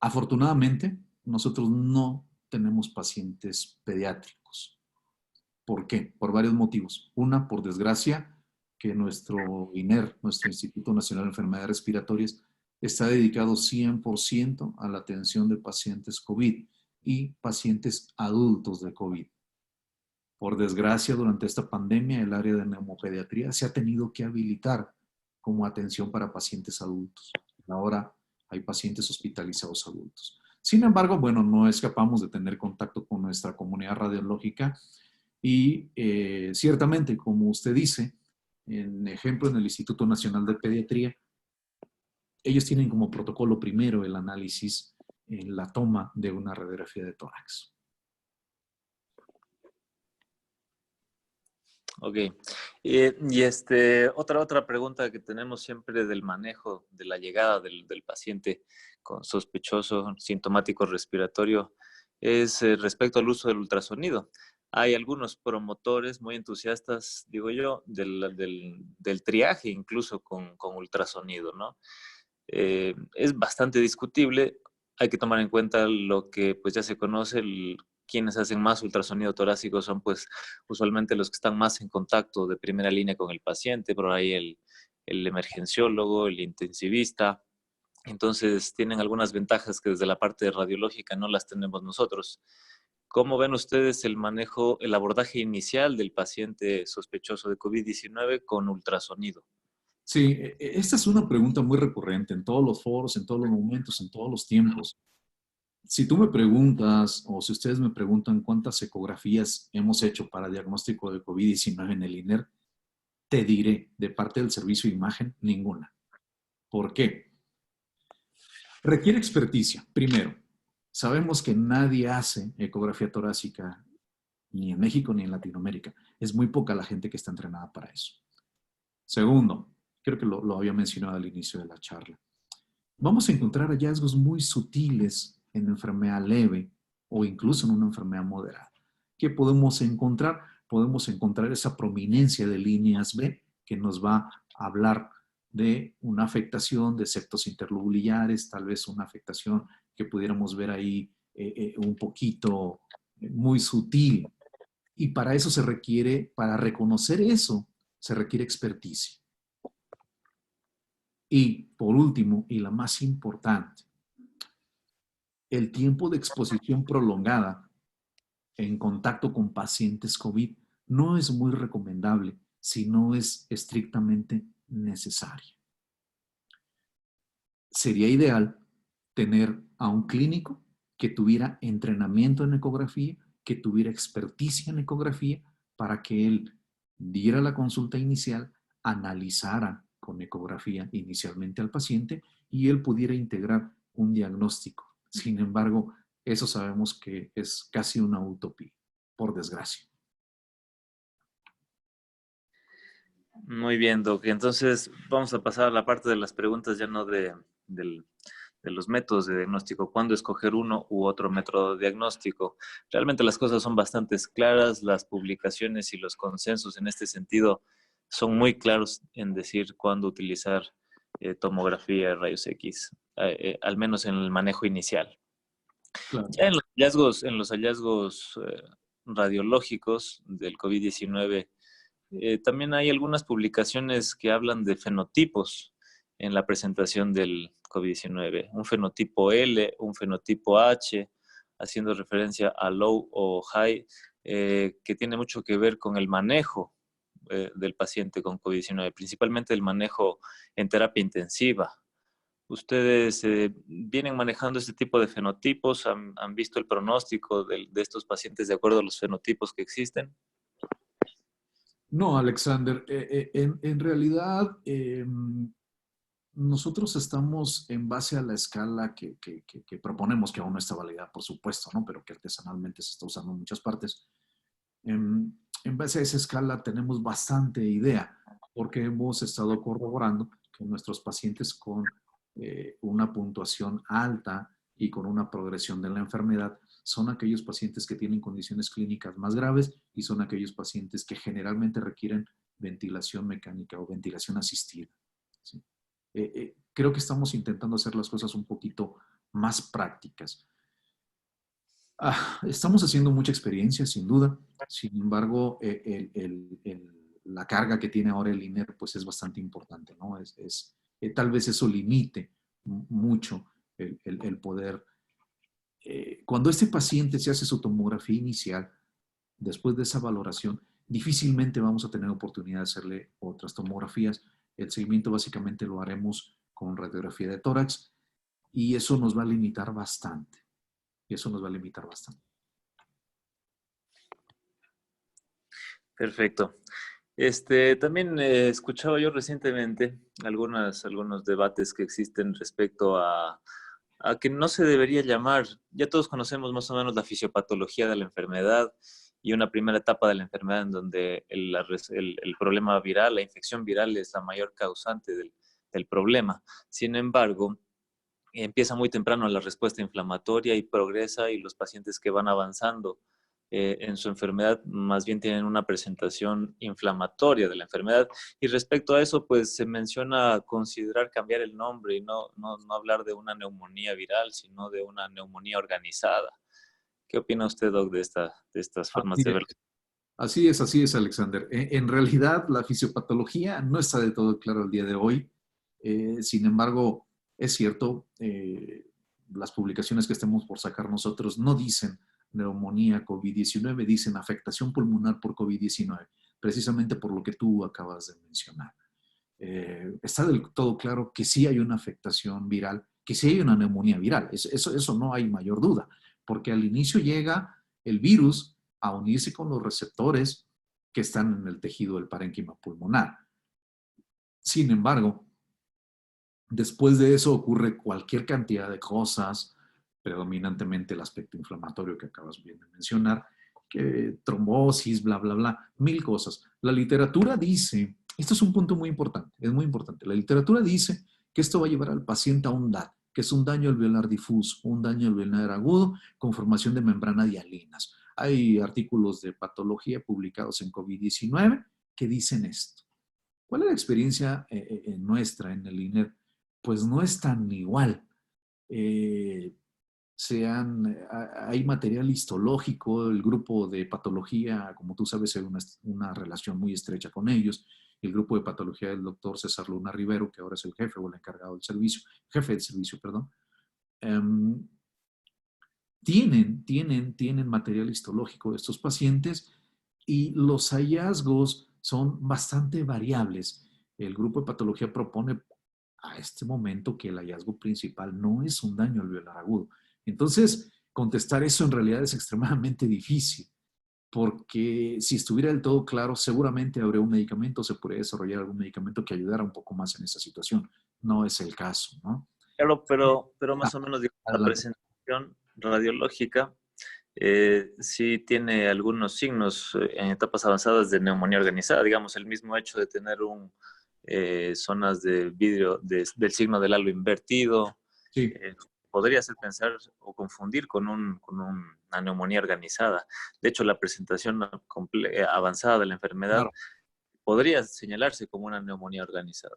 Afortunadamente, nosotros no tenemos pacientes pediátricos. ¿Por qué? Por varios motivos. Una, por desgracia, que nuestro INER, nuestro Instituto Nacional de Enfermedades Respiratorias, está dedicado 100% a la atención de pacientes COVID y pacientes adultos de COVID. Por desgracia, durante esta pandemia, el área de neumopediatría se ha tenido que habilitar como atención para pacientes adultos. Ahora hay pacientes hospitalizados adultos. Sin embargo, bueno, no escapamos de tener contacto con nuestra comunidad radiológica y ciertamente, como usted dice, en ejemplo, en el Instituto Nacional de Pediatría, ellos tienen como protocolo primero el análisis en la toma de una radiografía de tórax. Ok. Otra pregunta que tenemos siempre del manejo de la llegada del paciente con sospechoso sintomático respiratorio es respecto al uso del ultrasonido. Hay algunos promotores muy entusiastas, digo yo, del triaje incluso con ultrasonido, ¿no? Es bastante discutible. Hay que tomar en cuenta lo que pues ya se conoce, quienes hacen más ultrasonido torácico son pues usualmente los que están más en contacto de primera línea con el paciente, por ahí el emergenciólogo, el intensivista. Entonces tienen algunas ventajas que desde la parte radiológica no las tenemos nosotros. ¿Cómo ven ustedes el manejo, el abordaje inicial del paciente sospechoso de COVID-19 con ultrasonido? Sí, esta es una pregunta muy recurrente en todos los foros, en todos los momentos, en todos los tiempos. Si tú me preguntas, o si ustedes me preguntan cuántas ecografías hemos hecho para diagnóstico de COVID-19 en el INER, te diré, de parte del servicio de imagen, ninguna. ¿Por qué? Requiere experticia. Primero, sabemos que nadie hace ecografía torácica ni en México ni en Latinoamérica. Es muy poca la gente que está entrenada para eso. Segundo, creo que lo había mencionado al inicio de la charla. Vamos a encontrar hallazgos muy sutiles en enfermedad leve o incluso en una enfermedad moderada. ¿Qué podemos encontrar? Podemos encontrar esa prominencia de líneas B que nos va a hablar de una afectación de septos interlobulillares, tal vez una afectación que pudiéramos ver ahí un poquito muy sutil. Y para eso se requiere, para reconocer eso, se requiere experticia. Y por último, y la más importante, el tiempo de exposición prolongada en contacto con pacientes COVID no es muy recomendable si no es estrictamente necesaria. Sería ideal tener a un clínico que tuviera entrenamiento en ecografía, que tuviera experticia en ecografía, para que él diera la consulta inicial, analizara con ecografía inicialmente al paciente y él pudiera integrar un diagnóstico. Sin embargo, eso sabemos que es casi una utopía, por desgracia. Muy bien, Doc. Entonces vamos a pasar a la parte de las preguntas ya no de los métodos de diagnóstico, cuándo escoger uno u otro método de diagnóstico. Realmente las cosas son bastante claras, las publicaciones y los consensos en este sentido son muy claros en decir cuándo utilizar tomografía, rayos X, al menos en el manejo inicial. Claro. Ya en los hallazgos radiológicos del COVID-19, también hay algunas publicaciones que hablan de fenotipos en la presentación del COVID-19. Un fenotipo L, un fenotipo H, haciendo referencia a low o high, que tiene mucho que ver con el manejo del paciente con COVID-19, principalmente el manejo en terapia intensiva. ¿Ustedes vienen manejando este tipo de fenotipos? ¿Han visto el pronóstico de estos pacientes de acuerdo a los fenotipos que existen? No, Alexander, en realidad nosotros estamos en base a la escala que proponemos, que aún no está validada, por supuesto, ¿no? Pero que artesanalmente se está usando en muchas partes. En base a esa escala tenemos bastante idea, porque hemos estado corroborando que nuestros pacientes con una puntuación alta y con una progresión de la enfermedad son aquellos pacientes que tienen condiciones clínicas más graves y son aquellos pacientes que generalmente requieren ventilación mecánica o ventilación asistida. ¿Sí? Creo que estamos intentando hacer las cosas un poquito más prácticas. Estamos haciendo mucha experiencia, sin duda. Sin embargo, la carga que tiene ahora el INER pues es bastante importante, ¿no? Tal vez eso limite mucho el poder. Cuando este paciente se hace su tomografía inicial, después de esa valoración, difícilmente vamos a tener oportunidad de hacerle otras tomografías. El seguimiento básicamente lo haremos con radiografía de tórax y eso nos va a limitar bastante. Perfecto. También escuchaba yo recientemente algunos debates que existen respecto a que no se debería llamar, ya todos conocemos más o menos la fisiopatología de la enfermedad y una primera etapa de la enfermedad en donde el problema viral, la infección viral es la mayor causante del problema. Sin embargo, empieza muy temprano la respuesta inflamatoria y progresa y los pacientes que van avanzando en su enfermedad más bien tienen una presentación inflamatoria de la enfermedad. Y respecto a eso, pues se menciona considerar cambiar el nombre y no hablar de una neumonía viral, sino de una neumonía organizada. ¿Qué opina usted, Doc, de estas formas de verlo? Así es, Alexander. En realidad, la fisiopatología no está de todo claro el día de hoy. Sin embargo, es cierto, las publicaciones que estemos por sacar nosotros no dicen neumonía COVID-19, dicen afectación pulmonar por COVID-19, precisamente por lo que tú acabas de mencionar. Está del todo claro que sí hay una afectación viral, que sí hay una neumonía viral. Eso no hay mayor duda, porque al inicio llega el virus a unirse con los receptores que están en el tejido del parénquima pulmonar. Sin embargo, después de eso ocurre cualquier cantidad de cosas, predominantemente el aspecto inflamatorio que acabas bien de mencionar, que trombosis, bla, bla, bla, mil cosas. La literatura dice, esto es un punto muy importante, es muy importante, la literatura dice que esto va a llevar al paciente a un DAD, que es un daño alveolar difuso, un daño alveolar agudo con formación de membrana de hialinas. Hay artículos de patología publicados en COVID-19 que dicen esto. ¿Cuál es la experiencia nuestra en el INER? Pues no es tan igual. Hay material histológico, el grupo de patología, como tú sabes, hay una relación muy estrecha con ellos. El grupo de patología del doctor César Luna Rivero, que ahora es el jefe o el encargado del servicio, jefe del servicio, perdón. tienen material histológico de estos pacientes y los hallazgos son bastante variables. El grupo de patología propone a este momento que el hallazgo principal no es un daño alveolar agudo. Entonces, contestar eso en realidad es extremadamente difícil, porque si estuviera del todo claro, seguramente habría un medicamento, se podría desarrollar algún medicamento que ayudara un poco más en esa situación. No es el caso, ¿no? Claro, pero más o menos digamos, la Adelante. presentación radiológica sí tiene algunos signos en etapas avanzadas de neumonía organizada, digamos, el mismo hecho de tener zonas de vidrio del signo del halo invertido, Sí, podría hacer pensar o confundir con una neumonía organizada. De hecho, la presentación avanzada de la enfermedad claro. podría señalarse como una neumonía organizada.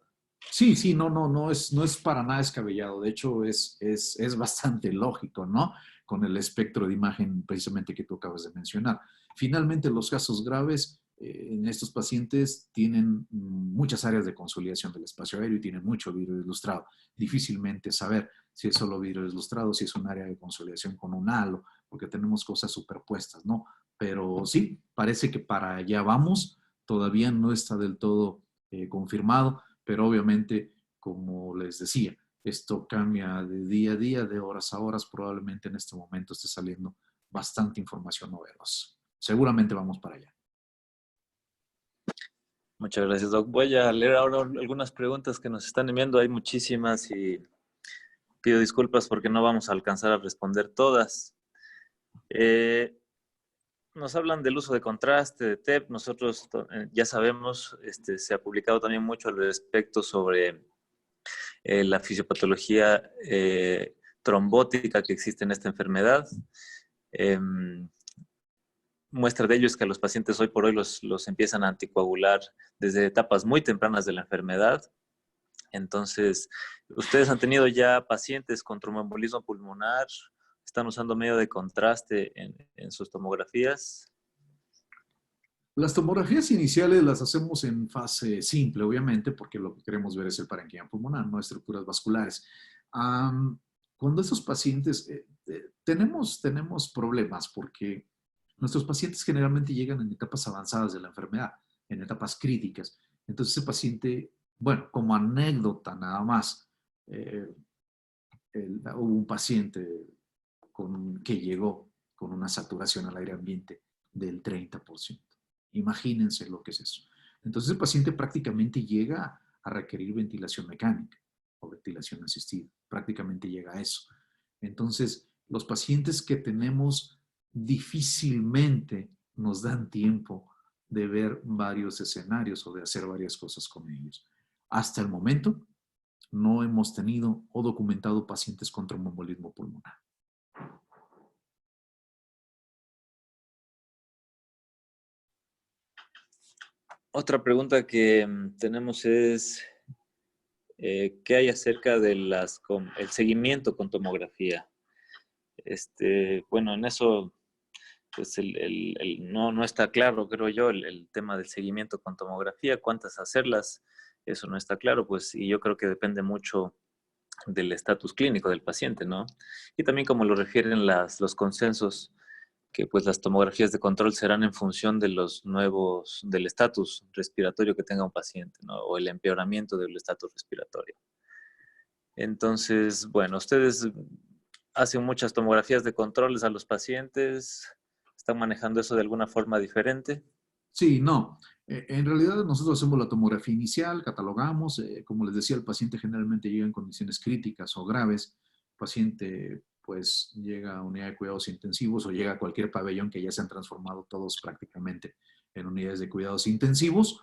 Sí, sí, no es para nada descabellado. De hecho, es bastante lógico, ¿no? Con el espectro de imagen precisamente que tú acabas de mencionar. Finalmente, los casos graves en estos pacientes tienen muchas áreas de consolidación del espacio aéreo y tienen mucho vidrio ilustrado. Difícilmente saber si es solo vidrio ilustrado, si es un área de consolidación con un halo, porque tenemos cosas superpuestas, ¿no? Pero sí, parece que para allá vamos. Todavía no está del todo confirmado, pero obviamente, como les decía, esto cambia de día a día, de horas a horas. Probablemente en este momento esté saliendo bastante información novedosa. Seguramente vamos para allá. Muchas gracias, Doc. Voy a leer ahora algunas preguntas que nos están enviando. Hay muchísimas y pido disculpas porque no vamos a alcanzar a responder todas. Nos hablan del uso de contraste, de TEP. Nosotros ya sabemos, se ha publicado también mucho al respecto sobre la fisiopatología trombótica que existe en esta enfermedad. Muestra de ello es que a los pacientes hoy por hoy los empiezan a anticoagular desde etapas muy tempranas de la enfermedad. Entonces, ¿ustedes han tenido ya pacientes con tromboembolismo pulmonar? ¿Están usando medio de contraste en sus tomografías? Las tomografías iniciales las hacemos en fase simple, obviamente, porque lo que queremos ver es el parenquima pulmonar, no estructuras vasculares. Cuando estos pacientes, tenemos problemas porque nuestros pacientes generalmente llegan en etapas avanzadas de la enfermedad, en etapas críticas. Entonces, ese paciente, bueno, como anécdota nada más, hubo un paciente que llegó con una saturación al aire ambiente del 30%. Imagínense lo que es eso. Entonces el paciente prácticamente llega a requerir ventilación mecánica o ventilación asistida. Prácticamente llega a eso. Entonces, los pacientes que tenemos difícilmente nos dan tiempo de ver varios escenarios o de hacer varias cosas con ellos. Hasta el momento, no hemos tenido o documentado pacientes con tromboembolismo pulmonar. Otra pregunta que tenemos es, ¿qué hay acerca de el seguimiento con tomografía? Bueno, en eso pues no está claro, creo yo, el tema del seguimiento con tomografía, cuántas hacerlas, eso no está claro, pues, y yo creo que depende mucho del estatus clínico del paciente, ¿no? Y también como lo refieren los consensos, que pues las tomografías de control serán en función de del estatus respiratorio que tenga un paciente, ¿no? O el empeoramiento del estatus respiratorio. Entonces, bueno, ustedes hacen muchas tomografías de controles a los pacientes, ¿están manejando eso de alguna forma diferente? Sí, no. En realidad nosotros hacemos la tomografía inicial, catalogamos, como les decía, el paciente generalmente llega en condiciones críticas o graves. El paciente pues llega a unidad de cuidados intensivos o llega a cualquier pabellón que ya se han transformado todos prácticamente en unidades de cuidados intensivos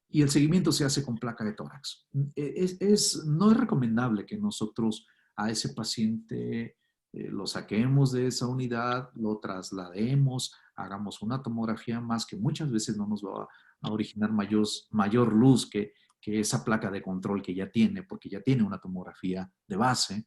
y el seguimiento se hace con placa de tórax. No es recomendable que nosotros a ese paciente lo saquemos de esa unidad, lo traslademos, hagamos una tomografía más que muchas veces no nos va a originar mayor luz que esa placa de control que ya tiene, porque ya tiene una tomografía de base.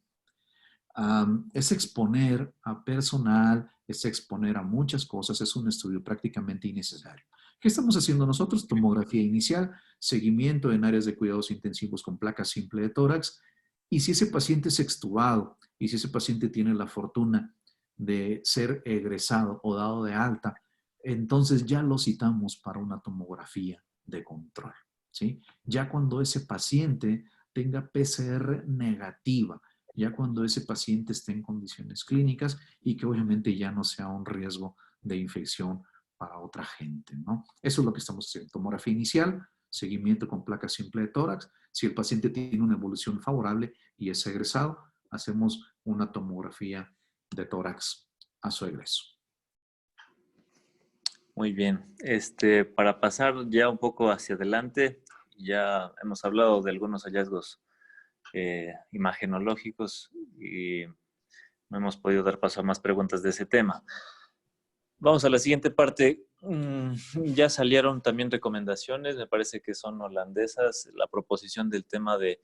Es exponer a personal, es exponer a muchas cosas, es un estudio prácticamente innecesario. ¿Qué estamos haciendo nosotros? Tomografía inicial, seguimiento en áreas de cuidados intensivos con placa simple de tórax, y si ese paciente es extubado, y si ese paciente tiene la fortuna de ser egresado o dado de alta, entonces ya lo citamos para una tomografía de control, ¿sí? Ya cuando ese paciente tenga PCR negativa, ya cuando ese paciente esté en condiciones clínicas y que obviamente ya no sea un riesgo de infección para otra gente, ¿no? Eso es lo que estamos haciendo. Tomografía inicial, seguimiento con placa simple de tórax. Si el paciente tiene una evolución favorable y es egresado, hacemos una tomografía de tórax a su egreso. Muy bien. Para pasar ya un poco hacia adelante, ya hemos hablado de algunos hallazgos imagenológicos y no hemos podido dar paso a más preguntas de ese tema. Vamos a la siguiente parte. Ya salieron también recomendaciones, me parece que son holandesas, la proposición del tema de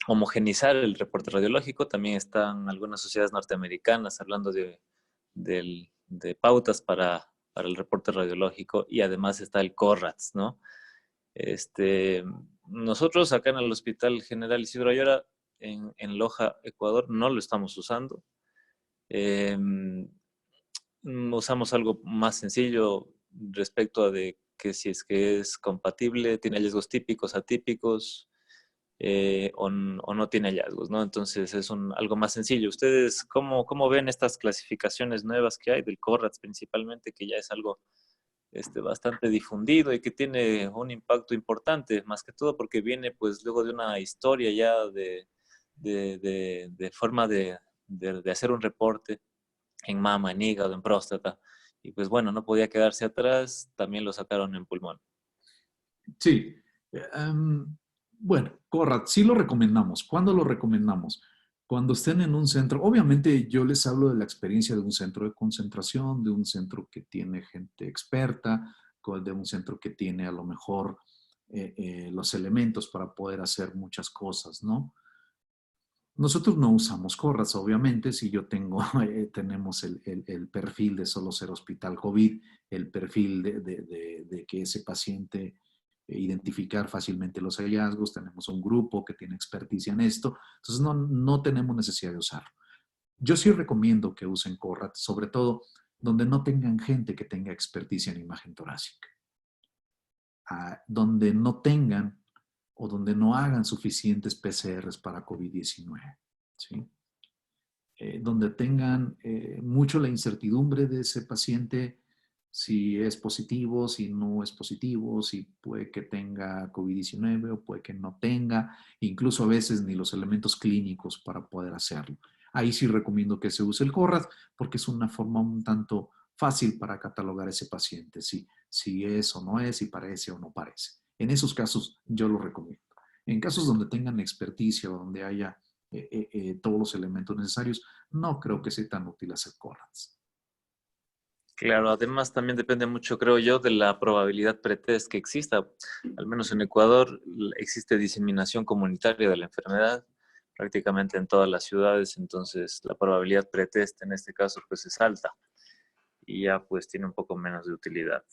homogenizar el reporte radiológico. También están algunas sociedades norteamericanas hablando de pautas para el reporte radiológico y además está el CORRATS, ¿no? Nosotros acá en el Hospital General Isidro Ayora, en Loja, Ecuador, no lo estamos usando. Usamos algo más sencillo respecto a de que si es que es compatible, tiene hallazgos típicos, atípicos, o no tiene hallazgos, ¿no? Entonces es algo más sencillo. ¿Ustedes cómo ven estas clasificaciones nuevas que hay del CORRATS principalmente, que ya es algo bastante difundido y que tiene un impacto importante, más que todo porque viene pues luego de una historia ya de forma de hacer un reporte en mama, en hígado, en próstata, y pues bueno, no podía quedarse atrás, también lo sacaron en pulmón. Sí. Bueno, CORRAT, sí lo recomendamos. ¿Cuándo lo recomendamos? Cuando estén en un centro, obviamente yo les hablo de la experiencia de un centro de concentración, de un centro que tiene gente experta, de un centro que tiene a lo mejor los elementos para poder hacer muchas cosas, ¿no? Nosotros no usamos CORRATs, obviamente, si yo tenemos el perfil de solo ser hospital COVID, el perfil de que ese paciente identificar fácilmente los hallazgos, tenemos un grupo que tiene experticia en esto, entonces no tenemos necesidad de usarlo. Yo sí recomiendo que usen CORRAT, sobre todo donde no tengan gente que tenga experticia en imagen torácica, donde no tengan o donde no hagan suficientes PCRs para COVID-19, ¿sí? Donde tengan mucho la incertidumbre de ese paciente, si es positivo, si no es positivo, si puede que tenga COVID-19 o puede que no tenga, incluso a veces ni los elementos clínicos para poder hacerlo. Ahí sí recomiendo que se use el CORRAT porque es una forma un tanto fácil para catalogar a ese paciente, si es o no es, si parece o no parece. En esos casos yo lo recomiendo. En casos donde tengan experticia o donde haya todos los elementos necesarios, no creo que sea tan útil hacer CORRATs. Claro, además también depende mucho, creo yo, de la probabilidad pretest que exista. Al menos en Ecuador existe diseminación comunitaria de la enfermedad prácticamente en todas las ciudades, entonces la probabilidad pretest en este caso pues es alta y ya pues tiene un poco menos de utilidad.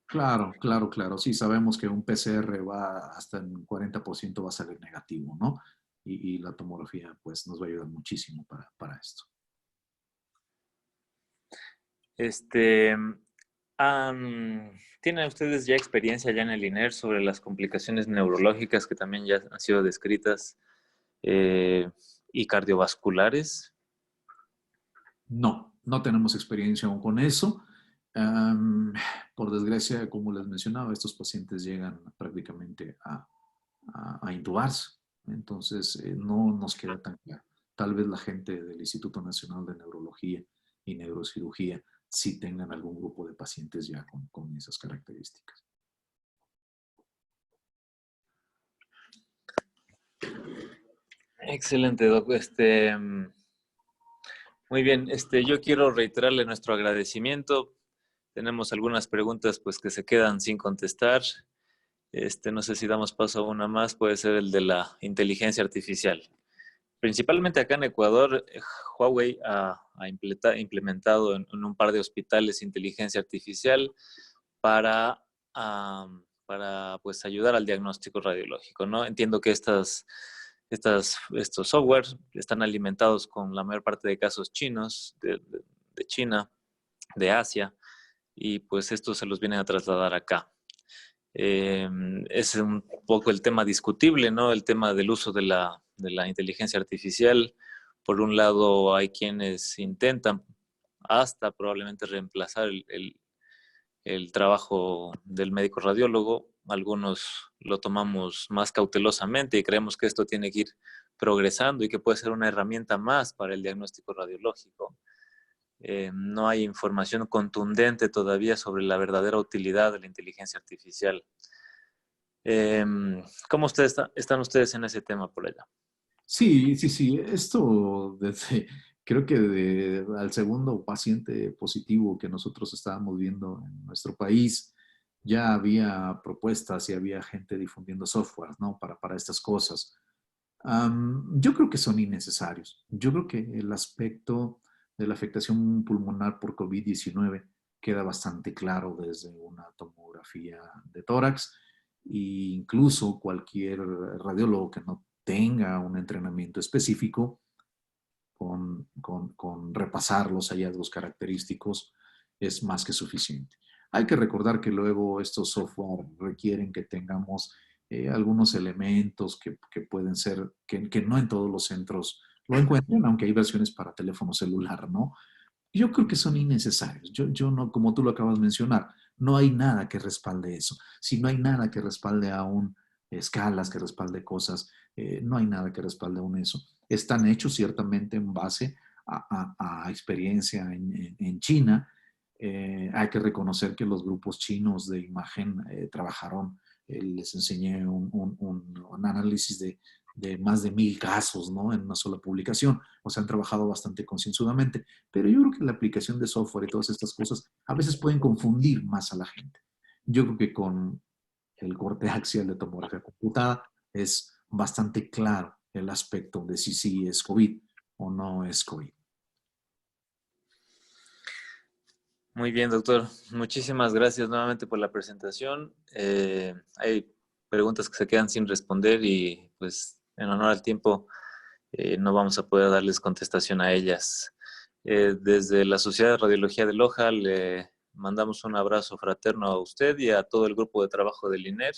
Claro, claro, claro. Sí, sabemos que un PCR va hasta en 40% va a salir negativo, ¿no? Y la tomografía pues nos va a ayudar muchísimo para esto. ¿Tienen ustedes ya experiencia ya en el INER sobre las complicaciones neurológicas que también ya han sido descritas y cardiovasculares? No tenemos experiencia aún con eso. Por desgracia, como les mencionaba, estos pacientes llegan prácticamente a intubarse. Entonces, no nos queda tan claro. Tal vez la gente del Instituto Nacional de Neurología y Neurocirugía sí tengan algún grupo de pacientes ya con esas características. Excelente, Doc. Muy bien, yo quiero reiterarle nuestro agradecimiento. Tenemos algunas preguntas pues que se quedan sin contestar. No sé si damos paso a una más, puede ser el de la inteligencia artificial. Principalmente acá en Ecuador, Huawei ha implementado en un par de hospitales inteligencia artificial para pues, ayudar al diagnóstico radiológico, ¿no? Entiendo que estas estos softwares están alimentados con la mayor parte de casos chinos, de China, de Asia, y pues estos se los vienen a trasladar acá. Es un poco el tema discutible, ¿no? El tema del uso de la inteligencia artificial. Por un lado, hay quienes intentan hasta probablemente reemplazar el trabajo del médico radiólogo. Algunos lo tomamos más cautelosamente y creemos que esto tiene que ir progresando y que puede ser una herramienta más para el diagnóstico radiológico. No hay información contundente todavía sobre la verdadera utilidad de la inteligencia artificial. ¿Cómo están ustedes en ese tema por allá? Sí, sí, sí. Esto creo que al segundo paciente positivo que nosotros estábamos viendo en nuestro país, ya había propuestas y había gente difundiendo software, ¿no? Para estas cosas. Yo creo que son innecesarios. Yo creo que el aspecto de la afectación pulmonar por COVID-19 queda bastante claro desde una tomografía de tórax e incluso cualquier radiólogo que no tenga un entrenamiento específico con repasar los hallazgos característicos es más que suficiente. Hay que recordar que luego estos software requieren que tengamos algunos elementos que pueden ser, que no en todos los centros lo encuentren, aunque hay versiones para teléfono celular, ¿no? Yo creo que son innecesarios. Yo no, como tú lo acabas de mencionar, no hay nada que respalde eso. Si no hay nada que respalde aún escalas, que respalde cosas, no hay nada que respalde aún eso. Están hechos ciertamente en base a experiencia en China. Hay que reconocer que los grupos chinos de imagen trabajaron, les enseñé un análisis de más de 1000 casos, ¿no? En una sola publicación. O sea, han trabajado bastante concienzudamente. Pero yo creo que la aplicación de software y todas estas cosas a veces pueden confundir más a la gente. Yo creo que con el corte axial de tomografía computada es bastante claro el aspecto de si sí es COVID o no es COVID. Muy bien, doctor. Muchísimas gracias nuevamente por la presentación. Hay preguntas que se quedan sin responder y pues en honor al tiempo no vamos a poder darles contestación a ellas. Desde la Sociedad de Radiología de Loja le mandamos un abrazo fraterno a usted y a todo el grupo de trabajo del INER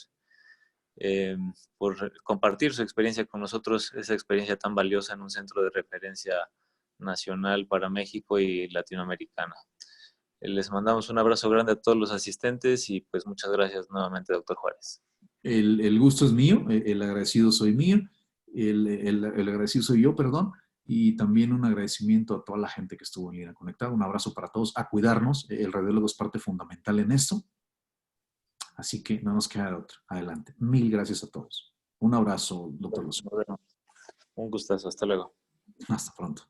por compartir su experiencia con nosotros, esa experiencia tan valiosa en un centro de referencia nacional para México y latinoamericana. Les mandamos un abrazo grande a todos los asistentes y pues muchas gracias nuevamente, doctor Juárez. El gusto es mío, el agradecido soy mío, el agradecido soy yo, perdón, y también un agradecimiento a toda la gente que estuvo en línea conectada. Un abrazo para todos, a cuidarnos, el radiólogo es parte fundamental en esto, así que no nos queda de otra. Adelante. Mil gracias a todos. Un abrazo, doctor Lozano. Un gustazo, hasta luego. Hasta pronto.